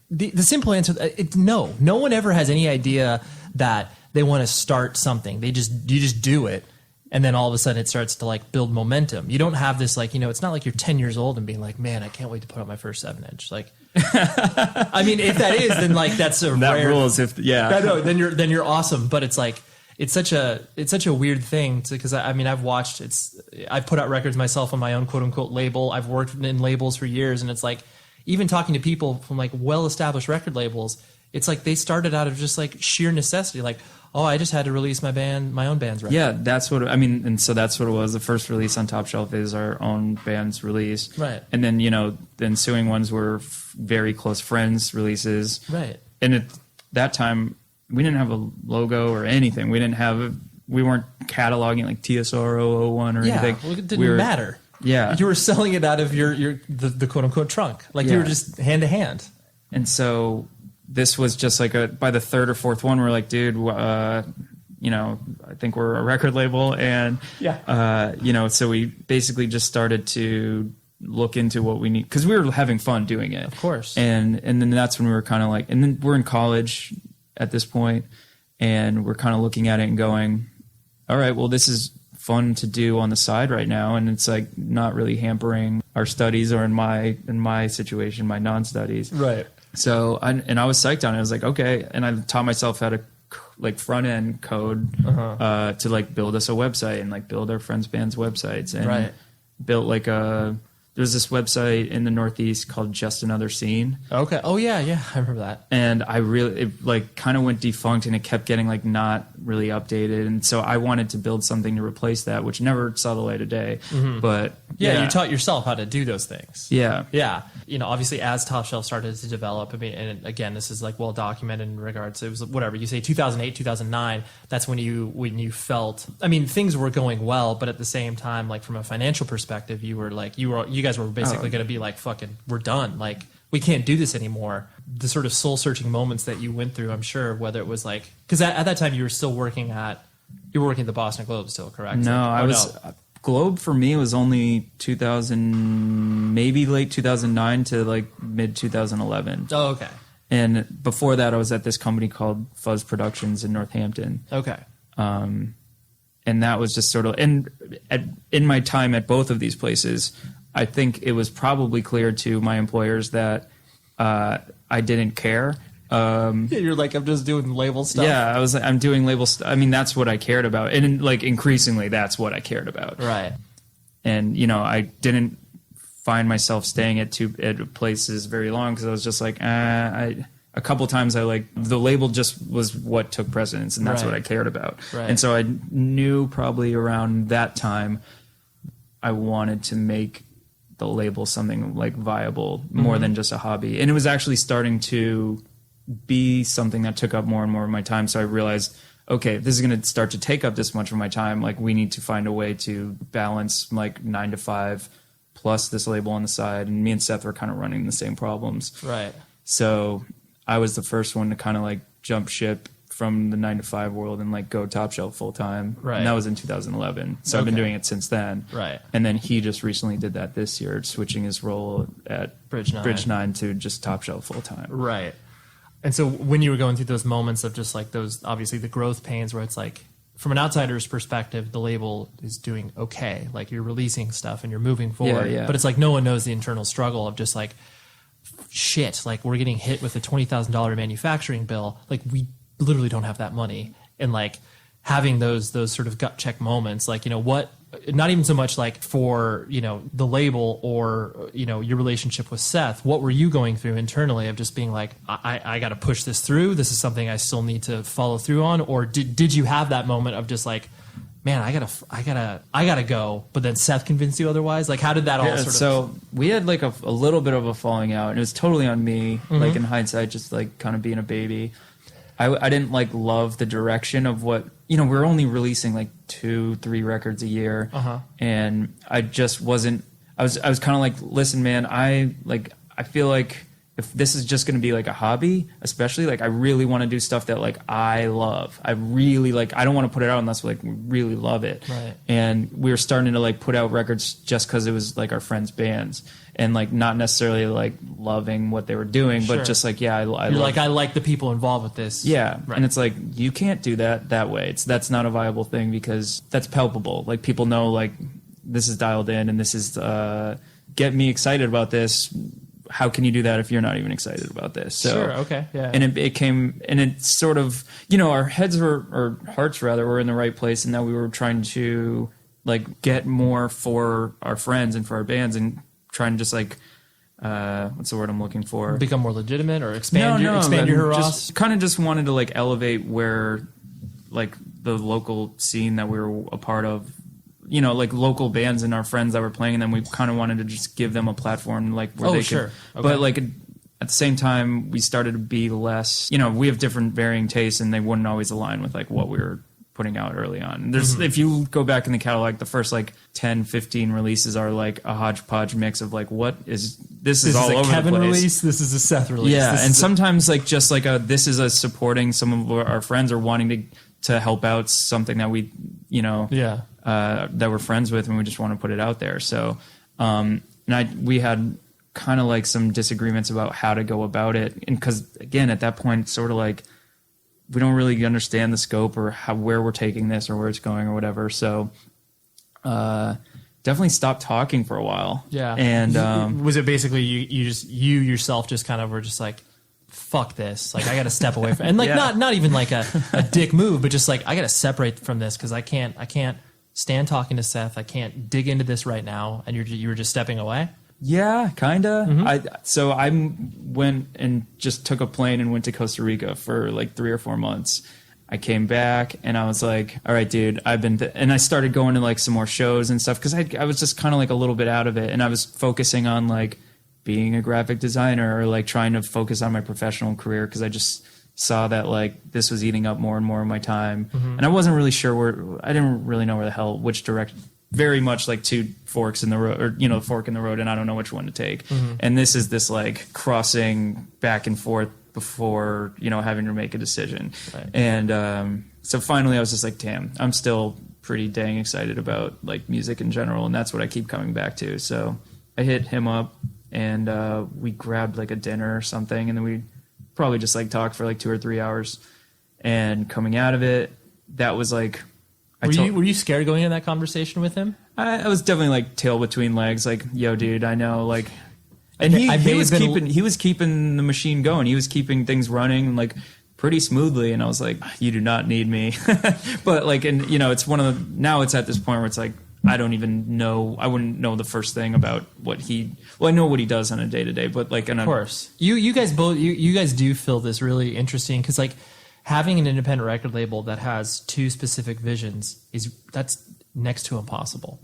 the simple answer, no. No one ever has any idea that they want to start something. You just do it. And then all of a sudden it starts to like build momentum. You don't have this like, it's not like you're 10 years old and being like, man, I can't wait to put out my first 7-inch. Like, I mean, if that is, then like that's a that rare, rules. If no, then you're awesome. But it's like it's such a weird thing because I've watched I've put out records myself on my own quote unquote label. I've worked in labels for years, and it's like even talking to people from like well established record labels, it's like they started out of just like sheer necessity, like, oh, I just had to release my own band's record. Yeah, that's what and so that's what it was. The first release on Topshelf is our own band's release, right? And then the ensuing ones were very close friends releases, right? And at that time, we didn't have a logo or anything. We weren't cataloging like TSR 001 or anything. Well, it didn't matter. Yeah, you were selling it out of the quote unquote trunk, like you were just hand to hand. And so this was just like by the third or fourth one, we're like, dude, I think we're a record label. And, so we basically just started to look into what we need because we were having fun doing it. Of course. And then that's when we were kind of like, and then we're in college at this point and we're kind of looking at it and going, all right, well, this is fun to do on the side right now. And it's like not really hampering our studies or in my situation, my non-studies. Right. So I was psyched on it. I was like, okay. And I taught myself how to like front end code to like build us a website and like build our friends' bands' websites and built like there's this website in the Northeast called Just Another Scene. Okay. Oh yeah. I remember that. And it like kind of went defunct and it kept getting like not really updated. And so I wanted to build something to replace that, which never saw the light of day. But you taught yourself how to do those things. Yeah. Yeah. Obviously as Topshelf started to develop, and again, this is like well documented in regards to, it was whatever you say, 2008, 2009, that's when you felt, things were going well, but at the same time, like from a financial perspective, you guys were basically going to be like, fucking, we're done. Like, we can't do this anymore. The sort of soul searching moments that you went through, I'm sure, whether it was like, because at that time you were still working at the Boston Globe still, correct? No, Globe for me was only 2000, maybe late 2009 to like mid 2011. Oh, okay. And before that, I was at this company called Fuzz Productions in Northampton. Okay. And that was just sort of, and in my time at both of these places, I think it was probably clear to my employers that I didn't care. You're like, I'm just doing label stuff. Yeah, I'm doing label stuff. That's what I cared about. And like increasingly, that's what I cared about. Right. And, I didn't find myself staying at places very long because I was just like, a couple times the label just was what took precedence and that's what I cared about. Right. And so I knew probably around that time I wanted to make the label something like viable more than just a hobby. And it was actually starting to be something that took up more and more of my time. So I realized, okay, if this is going to start to take up this much of my time, like we need to find a way to balance like 9 to 5 plus this label on the side. And me and Seth were kind of running the same problems. Right. So I was the first one to kind of like jump ship from the 9 to 5 world and like go Topshelf full time. Right. And that was in 2011. So I've been doing it since then. Right. And then he just recently did that this year, switching his role at Bridge 9 to just Topshelf full time. Right. And so when you were going through those moments of just like those, obviously the growth pains where it's like, from an outsider's perspective, the label is doing okay. Like you're releasing stuff and you're moving forward. Yeah. But it's like no one knows the internal struggle of just like, shit, like we're getting hit with a $20,000 manufacturing bill. Like we literally don't have that money. And like having those sort of gut check moments, like, what not even so much like for, the label or, your relationship with Seth. What were you going through internally of just being like, I got to push this through. This is something I still need to follow through on. Or did you have that moment of just like, man, I gotta go, but then Seth convinced you otherwise? Like, how did that all sort of... So we had like a little bit of a falling out, and it was totally on me, like in hindsight, just like kind of being a baby. I didn't like love the direction of what, we're only releasing like 2-3 records a year. And I just wasn't, I was kind of like, listen, man, I feel like if this is just going to be like a hobby, especially, like I really want to do stuff that like I love. I really like, I don't want to put it out unless like we really love it. Right. And we were starting to like put out records just because it was like our friends' bands, and like not necessarily like loving what they were doing, but just like, yeah, I like the people involved with this. Yeah. Right. And it's like, you can't do that way. That's not a viable thing, because that's palpable. Like people know like this is dialed in, and this is get me excited about this. How can you do that if you're not even excited about this? So, sure, okay, yeah. And it came, and it sort of, our heads or hearts rather, were in the right place, and now we were trying to like get more for our friends and for our bands, and trying to just like, what's the word I'm looking for? Become more legitimate or expand your hurrahs? Kind of just wanted to like elevate where like the local scene that we were a part of, like local bands and our friends that were playing in them, we kind of wanted to just give them a platform, like where they could. Okay. But like at the same time, we started to be less. We have different varying tastes, and they wouldn't always align with like what we were putting out early on. There's if you go back in the catalog, the first like 10-15 releases are like a hodgepodge mix of like, what is this is all over the place. This is a Kevin release. This is a Seth release. Yeah, and sometimes like just like this is a supporting some of our friends or wanting to help out something that we that we're friends with, and we just want to put it out there. So, we had kind of like some disagreements about how to go about it. And cause again, at that point, it's sort of like, we don't really understand the scope or where we're taking this or where it's going or whatever. So, definitely stopped talking for a while. Yeah. And, was it basically you yourself just kind of were just like, fuck this. Like I got to step away from, and like, not even like a dick move, but just like, I got to separate from this. Cause I can't stand talking to Seth. I can't dig into this right now. And you were just stepping away. Yeah, kind of. So I went and just took a plane and went to Costa Rica for like 3 or 4 months. I came back and I was like, all right, dude, and I started going to like some more shows and stuff, because I was just kind of like a little bit out of it, and I was focusing on like being a graphic designer, or like trying to focus on my professional career, because I just saw that like this was eating up more and more of my time. And I wasn't really sure I didn't really know which direction. Very much like two forks in the road, or fork in the road, and I don't know which one to take. And this is this like crossing back and forth before having to make a decision. Right. And so finally I was just like, damn, I'm still pretty dang excited about like music in general, and that's what I keep coming back to. So I hit him up, and we grabbed like a dinner or something, and then we probably just like talked for like 2 or 3 hours. And coming out of it, that was like, were you scared going into that conversation with him? I was definitely like tail between legs, like, yo, dude, I know, like, and he was keeping the machine going. He was keeping things running like pretty smoothly, and I was like, you do not need me. But like, and it's now it's at this point where it's like, I don't even know. I wouldn't know the first thing about what I know what he does on a day to day, but like, of course, you guys do feel this really interesting, because like, having an independent record label that has 2 specific visions that's next to impossible.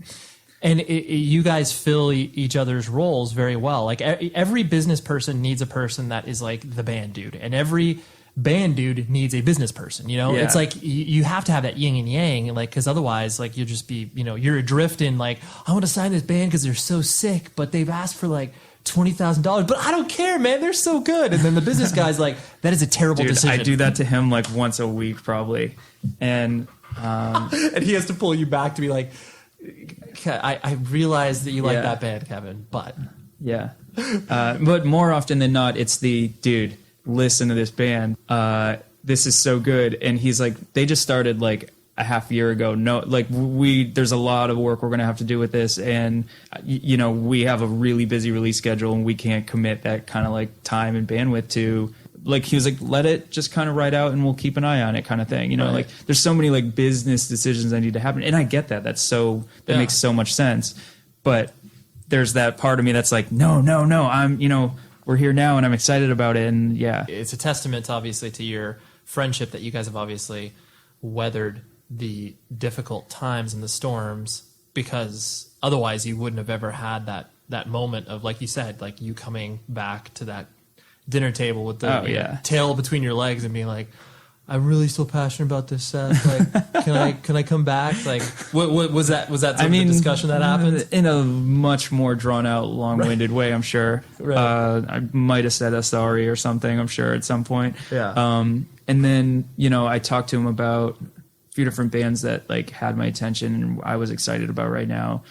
And you guys fill each other's roles very well. Like every business person needs a person that is like the band dude, and every band dude needs a business person. It's like you have to have that yin and yang, like, because otherwise, like, you'll just be, you're adrift in like, I want to sign this band because they're so sick, but they've asked for like $20,000, but I don't care, man. They're so good. And then the business guy's like, that is a terrible decision. I do that to him like once a week probably, and and he has to pull you back to be like, I realize that you like that band, Kevin, but but more often than not, it's the dude. Listen to this band. This is so good, and he's like, they just started like a half year ago. No, like there's a lot of work we're going to have to do with this. And, we have a really busy release schedule, and we can't commit that kind of like time and bandwidth to like he was like, let it just kind of ride out and we'll keep an eye on it kind of thing. You know, like there's so many like business decisions that need to happen. And I get that. That makes so much sense. But there's that part of me that's like, no, I'm, you know, we're here now and I'm excited about it. And yeah, it's a testament obviously to your friendship that you guys have obviously weathered the difficult times and the storms, because otherwise you wouldn't have ever had that moment of, like you said, like you coming back to that dinner table with the tail between your legs and being like, I'm really still passionate about this, Seth. Like, can I come back? Like, what was that? Was that some of the discussion that happened in a much more drawn out, long-winded way? I'm sure. I might have said a sorry or something. I'm sure at some point. Yeah. And then, you know, I talked to him about a few different bands that like had my attention and I was excited about right now.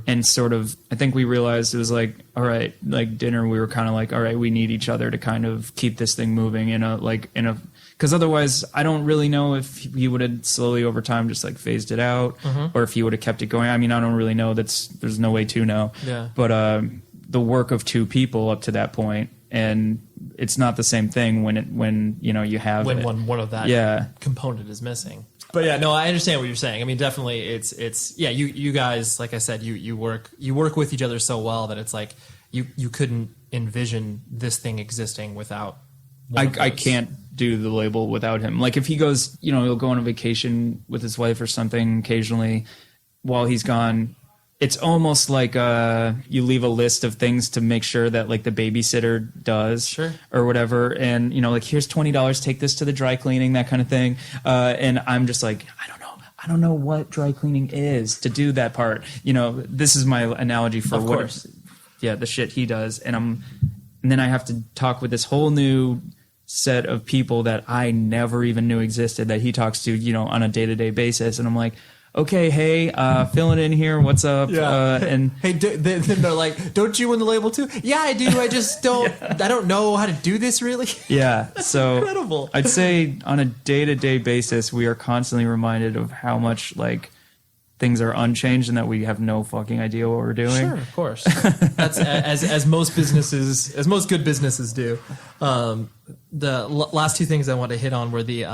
And sort of, I think we realized it was like, all right, like dinner, we were kind of like, all right, we need each other to kind of keep this thing moving because otherwise I don't really know if he would have slowly over time just like phased it out or if he would have kept it going. I mean, I don't really know. There's no way to know. Yeah. But the work of two people up to that point, and it's not the same thing when you know you have one of that component is missing. But yeah, no, I understand what you're saying. I mean, definitely, it's you guys, like I said, you work with each other so well that it's like you couldn't envision this thing existing without. I can't do the label without him. Like if he goes, you know, he'll go on a vacation with his wife or something occasionally while he's gone. It's almost like you leave a list of things to make sure that like the babysitter does or whatever. And, you know, like here's $20, take this to the dry cleaning, that kind of thing. And I'm just like, I don't know what dry cleaning is to do that part. You know, this is my analogy for the shit he does. And then I have to talk with this whole new set of people that I never even knew existed that he talks to, you know, on a day-to-day basis. And I'm like, okay, hey, filling in here. What's up? And hey, they're like, don't you win the label too? Yeah, I do. I just don't. I don't know how to do this really. Yeah, so incredible. I'd say on a day-to-day basis, we are constantly reminded of how much like things are unchanged and that we have no fucking idea what we're doing. Sure, of course. That's as most good businesses do. The last two things I want to hit on were the.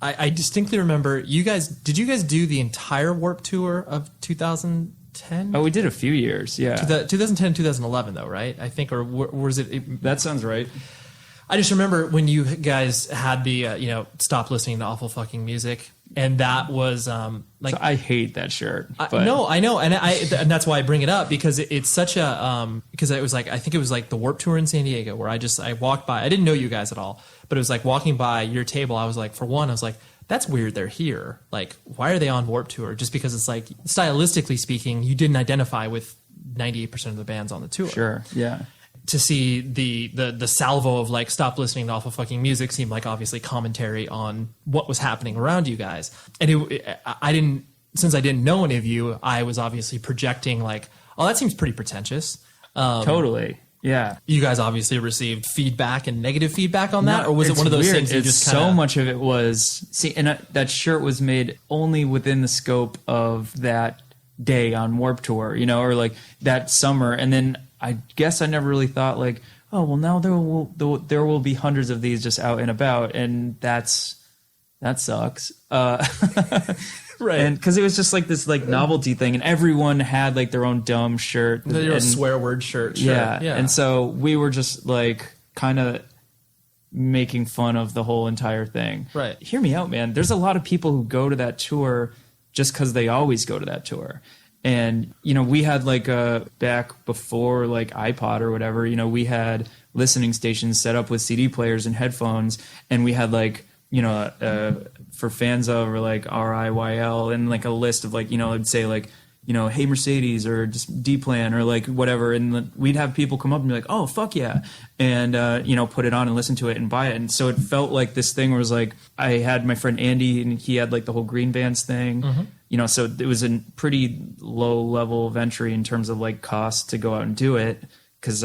I distinctly remember did you guys do the entire Warped Tour of 2010? Oh, we did a few years, yeah. 2010, 2011 though, right? I think, or was it? That sounds right. I just remember when you guys had the, stop listening to awful fucking music. And that was like, so I hate that shirt. But. No, I know, and that's why I bring it up because it's such a because it was like I think it was like the Warped Tour in San Diego where I walked by. I didn't know you guys at all, but it was like walking by your table. I was like, for one, I was like, that's weird. They're here. Like, why are they on Warped Tour? Just because it's like stylistically speaking, you didn't identify with 98% of the bands on the tour. Sure. Yeah. To see the salvo of like stop listening to awful fucking music seemed like obviously commentary on what was happening around you guys. And since I didn't know any of you, I was obviously projecting like, oh, that seems pretty pretentious. Totally. Yeah. You guys obviously received feedback and negative feedback on that, or was it one of those things you just kinda... So much of it was that shirt was made only within the scope of that day on Warped Tour, you know, or like that summer, and then I guess I never really thought like, oh, well, now there will be hundreds of these just out and about, and that sucks. Right. And because it was just like this like novelty thing, and everyone had like their own dumb shirt, their swear word shirt. Yeah. And so we were just like kind of making fun of the whole entire thing. Right. Hear me out, man. There's a lot of people who go to that tour just because they always go to that tour. And, you know, we had like back before like iPod or whatever, you know, we had listening stations set up with CD players and headphones. And we had like, you know, for fans of or like RIYL and like a list of like, you know, it'd say like, you know, hey Mercedes or just D-Plan or like whatever. And we'd have people come up and be like, oh, fuck yeah. And, you know, put it on and listen to it and buy it. And so it felt like this thing where it was like, I had my friend Andy and he had like the whole Green Bands thing. Mm-hmm. You know, so it was a pretty low level of entry in terms of like cost to go out and do it because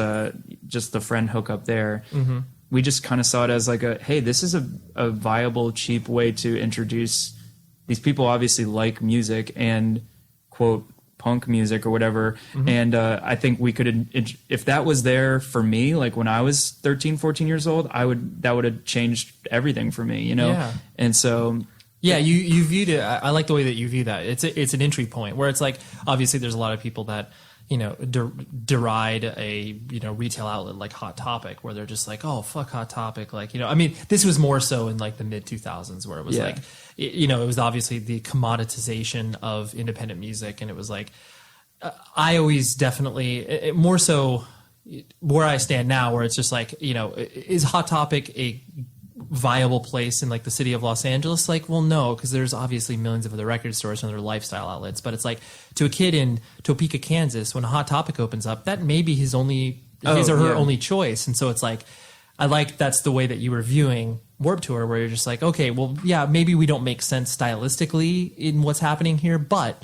just the friend hookup there. Mm-hmm. We just kind of saw it as like hey, this is a viable, cheap way to introduce these people obviously like music and quote punk music or whatever. And I think we could, if that was there for me, like when I was 13, 14 years old, that would have changed everything for me, you know? Yeah. And so... Yeah, you viewed it. I like the way that you view that. It's an entry point where it's like, obviously there's a lot of people that, you know, deride a, you know, retail outlet like Hot Topic, where they're just like, oh, fuck Hot Topic. Like, you know, I mean, this was more so in like the mid 2000s where it was like, you know, it was obviously the commoditization of independent music. And it was like, I always definitely, more so where I stand now, where it's just like, you know, is Hot Topic a viable place in like the city of Los Angeles? Like, well, no, because there's obviously millions of other record stores and other lifestyle outlets. But it's like, to a kid in Topeka, Kansas, when a Hot Topic opens up, that may be his or her only choice. And so it's like, I like that's the way that you were viewing Warped Tour, where you're just like, okay, well, yeah, maybe we don't make sense stylistically in what's happening here, but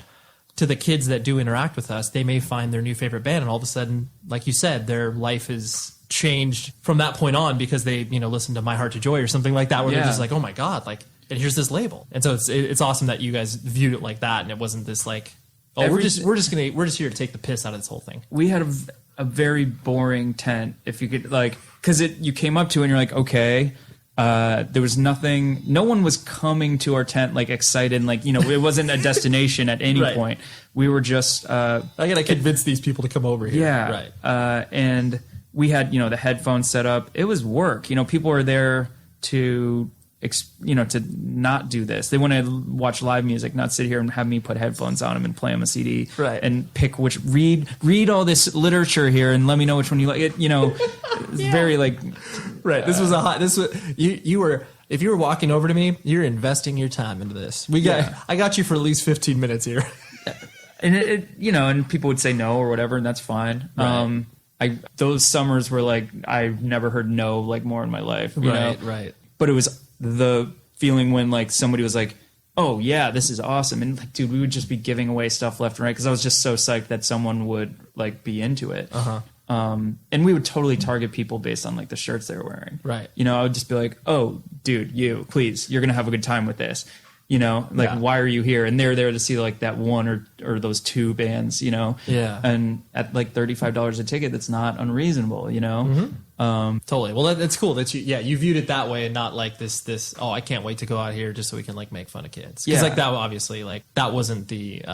to the kids that do interact with us, they may find their new favorite band, and all of a sudden, like you said, their life is changed from that point on because they, you know, listen to My Heart to Joy or something like that, where they're just like, oh my God, like, and here's this label. And so it's awesome that you guys viewed it like that, and it wasn't this like, oh, we're just here to take the piss out of this whole thing. We had a very boring tent, if you could, like, because you came up to it and you're like, okay, there was nothing, no one was coming to our tent like excited, and like, you know, it wasn't a destination at any point. We were just I gotta convince these people to come over here. Yeah, right. And we had, you know, the headphones set up. It was work. You know, people were there to, you know, to not do this. They want to watch live music, not sit here and have me put headphones on them and play them a CD, right? And pick which read all this literature here and let me know which one you like. It, you know, it's very like, right. This was you were. If you were walking over to me, you're investing your time into this. I got you for at least 15 minutes here. And it, you know, and people would say no or whatever, and that's fine. Right. Those summers were like, I've never heard no like more in my life. You know? Right. But it was the feeling when like somebody was like, oh yeah, this is awesome. And like, dude, we would just be giving away stuff left and right, because I was just so psyched that someone would like be into it. And we would totally target people based on like the shirts they were wearing. Right. You know, I would just be like, oh dude, please, you're going to have a good time with this. You know, like, why are you here? And they're there to see like that one or those two bands, you know? Yeah. And at like $35 a ticket, that's not unreasonable, you know? Totally. Well, that's cool that you viewed it that way, and not like this, oh, I can't wait to go out here just so we can like make fun of kids. Because like that, obviously, like that wasn't the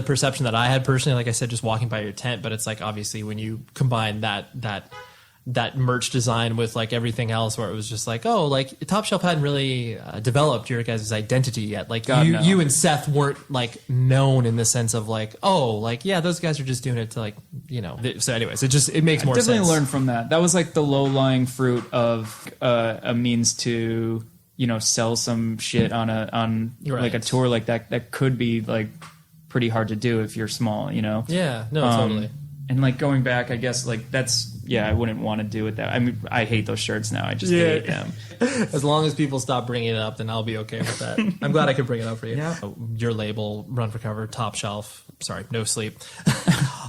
perception that I had personally, like I said, just walking by your tent. But it's like, obviously, when you combine that merch design with like everything else, where it was just like, oh, like Topshelf hadn't really developed your guys' identity yet. Like you and Seth weren't like known in the sense of like, oh, like, yeah, those guys are just doing it to like, you know. So anyways, it makes more sense. Definitely learned from that. That was like the low-lying fruit of a means to, you know, sell some shit on like a tour like that could be like pretty hard to do if you're small, you know. Yeah, no, totally. And like going back, I guess like I wouldn't want to do it that. I mean, I hate those shirts now. I just hate them. As long as people stop bringing it up, then I'll be okay with that. I'm glad I could bring it up for you. Yeah. Your label, Run for Cover, Topshelf, No Sleep.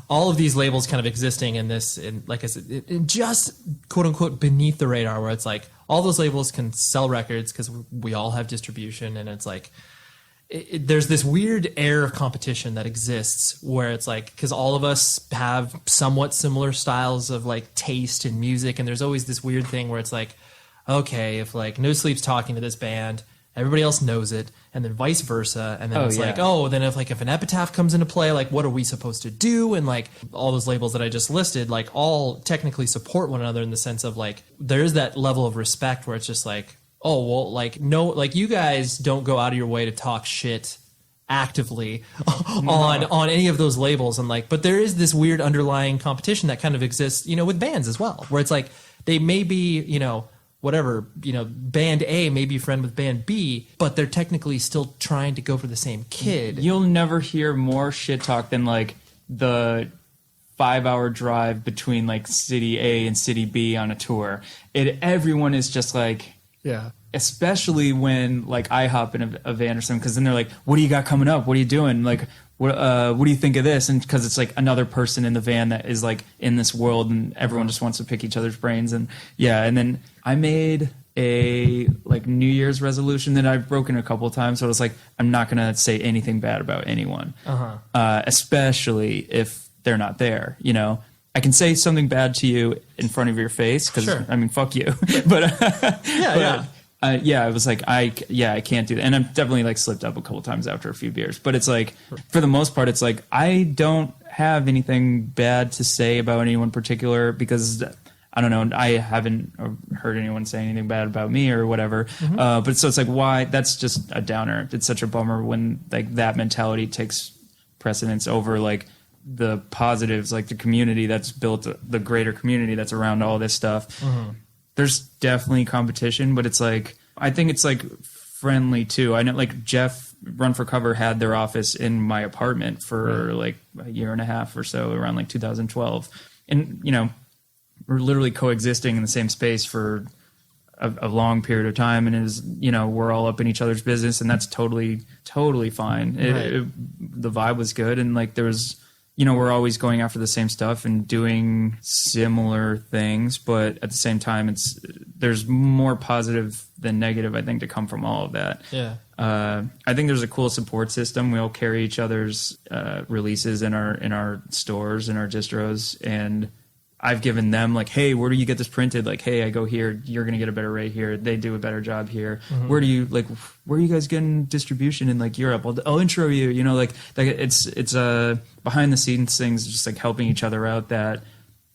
All of these labels kind of existing in this, and like I said, just quote unquote beneath the radar, where it's like all those labels can sell records because we all have distribution, and it's like, there's this weird air of competition that exists where it's like, because all of us have somewhat similar styles of like taste in music, and there's always this weird thing where it's like, okay, if like No Sleep's talking to this band, everybody else knows it, and then vice versa, and then then if an Epitaph comes into play, like what are we supposed to do? And like all those labels that I just listed, like all technically support one another in the sense of like there's that level of respect where it's just like, oh, well, like, no, like, you guys don't go out of your way to talk shit actively on any of those labels. And like, but there is this weird underlying competition that kind of exists, you know, with bands as well, where it's like, they may be, you know, whatever, you know, band A may be friend with band B, but they're technically still trying to go for the same kid. You'll never hear more shit talk than like the 5-hour drive between like city A and city B on a tour. Everyone is just like, yeah. Especially when like I hop in a van or something, because then they're like, "What do you got coming up? What are you doing? Like, what do you think of this?" And because it's like another person in the van that is like in this world, and everyone just wants to pick each other's brains. And yeah, and then I made a like New Year's resolution that I've broken a couple of times. So it's like, I'm not going to say anything bad about anyone, especially if they're not there. You know, I can say something bad to you in front of your face because I mean, fuck you. But I was like, I can't do that. And I've definitely like slipped up a couple times after a few beers. But it's like, for the most part, it's like, I don't have anything bad to say about anyone particular because I don't know, I haven't heard anyone say anything bad about me or whatever. But so it's like, why? That's just a downer. It's such a bummer when like that mentality takes precedence over like the positives, like the community that's built, the greater community that's around all this stuff. There's definitely competition, but it's like, I think it's like friendly too. I know like Jeff Run for Cover had their office in my apartment for like a year and a half or so, around like 2012. And, you know, we're literally coexisting in the same space for a long period of time. And is, you know, we're all up in each other's business and that's totally fine. The vibe was good. And like, there was, you know, we're always going after the same stuff and doing similar things, but at the same time, there's more positive than negative, I think, to come from all of that. Yeah. I think there's a cool support system. We all carry each other's releases in our stores, in our distros, and I've given them like, hey, where do you get this printed? Like, hey, I go here, you're gonna get a better rate here. They do a better job here. Where are you guys getting distribution in like Europe? I'll intro you. You know, like it's behind the scenes things, just like helping each other out that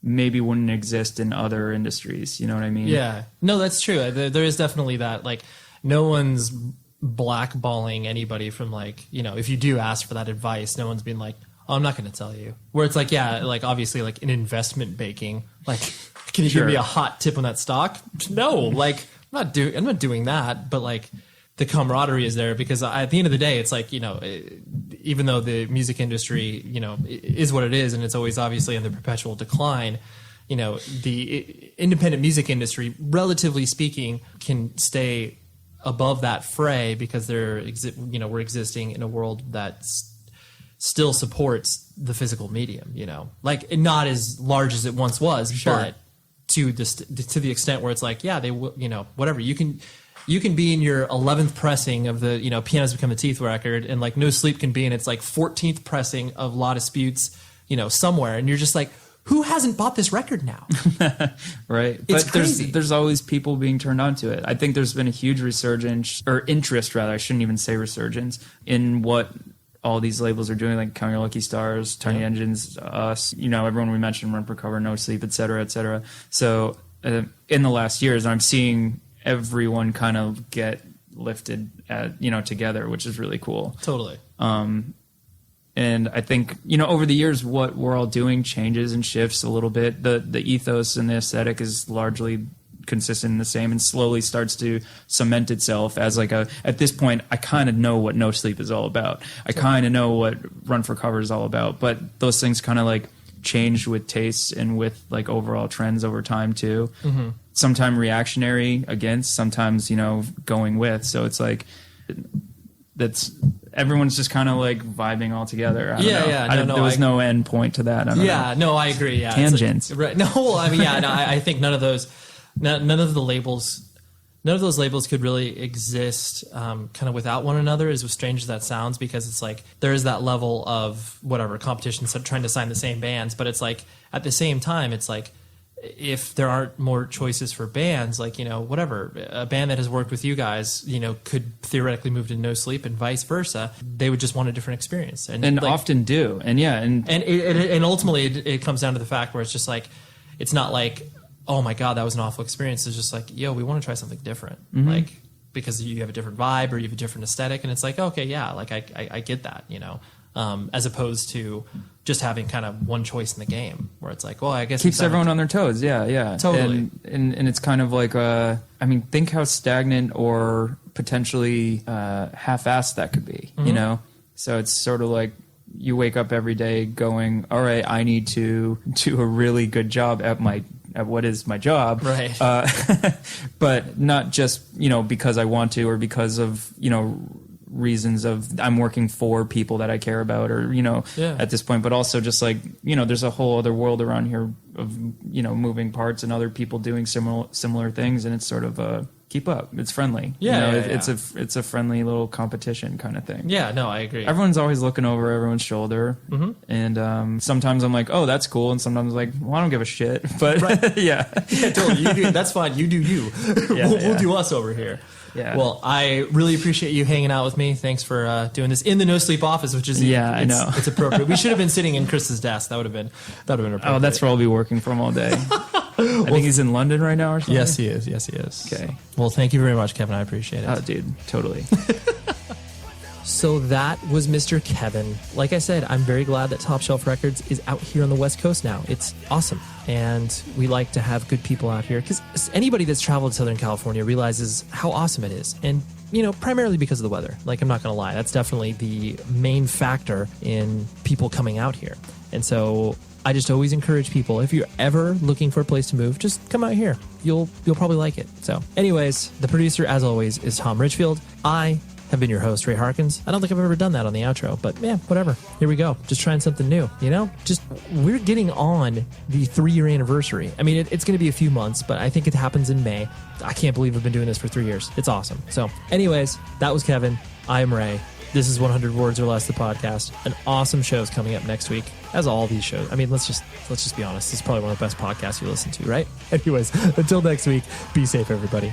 maybe wouldn't exist in other industries. You know what I mean? Yeah. No, that's true. There is definitely that. Like, no one's blackballing anybody from like, you know, if you do ask for that advice, no one's being like, oh, I'm not going to tell you. Where it's like, yeah, like obviously like in investment banking, like, can you give me a hot tip on that stock? No, like I'm not doing that. But like the camaraderie is there because at the end of the day, it's like, you know, even though the music industry, you know, is what it is, and it's always obviously in the perpetual decline, you know, the independent music industry, relatively speaking, can stay above that fray because we're existing in a world that's still supports the physical medium, you know, like not as large as it once was, but to the extent where it's like, yeah, they will, you know, whatever you can be in your 11th pressing of the, you know, Pianos Become the Teeth record, and like No Sleep can be in its like 14th pressing of La Disputes, you know, somewhere, and you're just like, who hasn't bought this record now? Right. It's but crazy. There's always people being turned on to it. I think there's been a huge resurgence, or interest rather, I shouldn't even say resurgence, in what all these labels are doing, like Count Your Lucky Stars, Tiny Engines, us, you know, everyone we mentioned, Run for Cover, No Sleep, et cetera, et cetera. So in the last years, I'm seeing everyone kind of get lifted together, which is really cool. Totally. And I think, you know, over the years, what we're all doing changes and shifts a little bit. The ethos and the aesthetic is largely consistent and the same, and slowly starts to cement itself as like at this point, I kind of know what No Sleep is all about. I kind of know what Run for Cover is all about, but those things kind of like changed with tastes and with like overall trends over time too. Sometimes reactionary against, sometimes, you know, going with. So it's like, everyone's just kind of like vibing all together. There was no end point to that. I agree. Yeah. Tangents. Like, right. No, I mean, yeah, no, I think none of those labels could really exist kind of without one another, as strange as that sounds, because it's like there is that level of whatever competition, so trying to sign the same bands, but it's like at the same time, it's like if there aren't more choices for bands, like, you know, whatever, a band that has worked with you guys, you know, could theoretically move to No Sleep and vice versa. They would just want a different experience, and like, often do, and ultimately it comes down to the fact where it's just like, it's not like, oh my God, that was an awful experience. It's just like, yo, we want to try something different. Like, because you have a different vibe or you have a different aesthetic. And it's like, okay, yeah, like I get that, you know, as opposed to just having kind of one choice in the game where it's like, well, I guess keeps everyone on their toes. Yeah. Totally. And it's kind of like, I mean, think how stagnant or potentially half-assed that could be, you know? So it's sort of like, you wake up every day going, all right, I need to do a really good job at what is my job, right? But not just, you know, because I want to, or because of, you know, reasons of I'm working for people that I care about, or, you know, at this point, but also just like, you know, there's a whole other world around here of, you know, moving parts and other people doing similar things, and it's sort of keep up. It's friendly. Yeah, It's a friendly little competition kind of thing. Yeah, no, I agree. Everyone's always looking over everyone's shoulder, and sometimes I'm like, oh, that's cool, and sometimes I'm like, well, I don't give a shit. But yeah, totally. You do, that's fine. You do you. We'll do us over here. Yeah. Well, I really appreciate you hanging out with me. Thanks for doing this in the No Sleep office, which is I know it's appropriate. We should have been sitting in Chris's desk. That would have been appropriate. Oh, that's where I'll be working from all day. I think he's in London right now or something. Yes, he is. Okay. Well, thank you very much, Kevin. I appreciate it. Oh, dude, totally. So that was Mr. Kevin. Like I said, I'm very glad that Top Shelf Records is out here on the West Coast now. It's awesome. And we like to have good people out here because anybody that's traveled to Southern California realizes how awesome it is. And, primarily because of the weather. Like, I'm not going to lie. That's definitely the main factor in people coming out here. And so I just always encourage people, if you're ever looking for a place to move, just come out here. You'll probably like it. So anyways, the producer, as always, is Tom Richfield. I have been your host, Ray Harkins. I don't think I've ever done that on the outro, but yeah, whatever. Here we go. Just trying something new, Just, we're getting on the 3-year anniversary. I mean, it's going to be a few months, but I think it happens in May. I can't believe I've been doing this for 3 years. It's awesome. So anyways, that was Kevin. I am Ray. This is 100 Words or Less, the podcast. An awesome show's coming up next week, as all these shows. I mean, let's just be honest. This is probably one of the best podcasts you listen to, right? Anyways, until next week, be safe, everybody.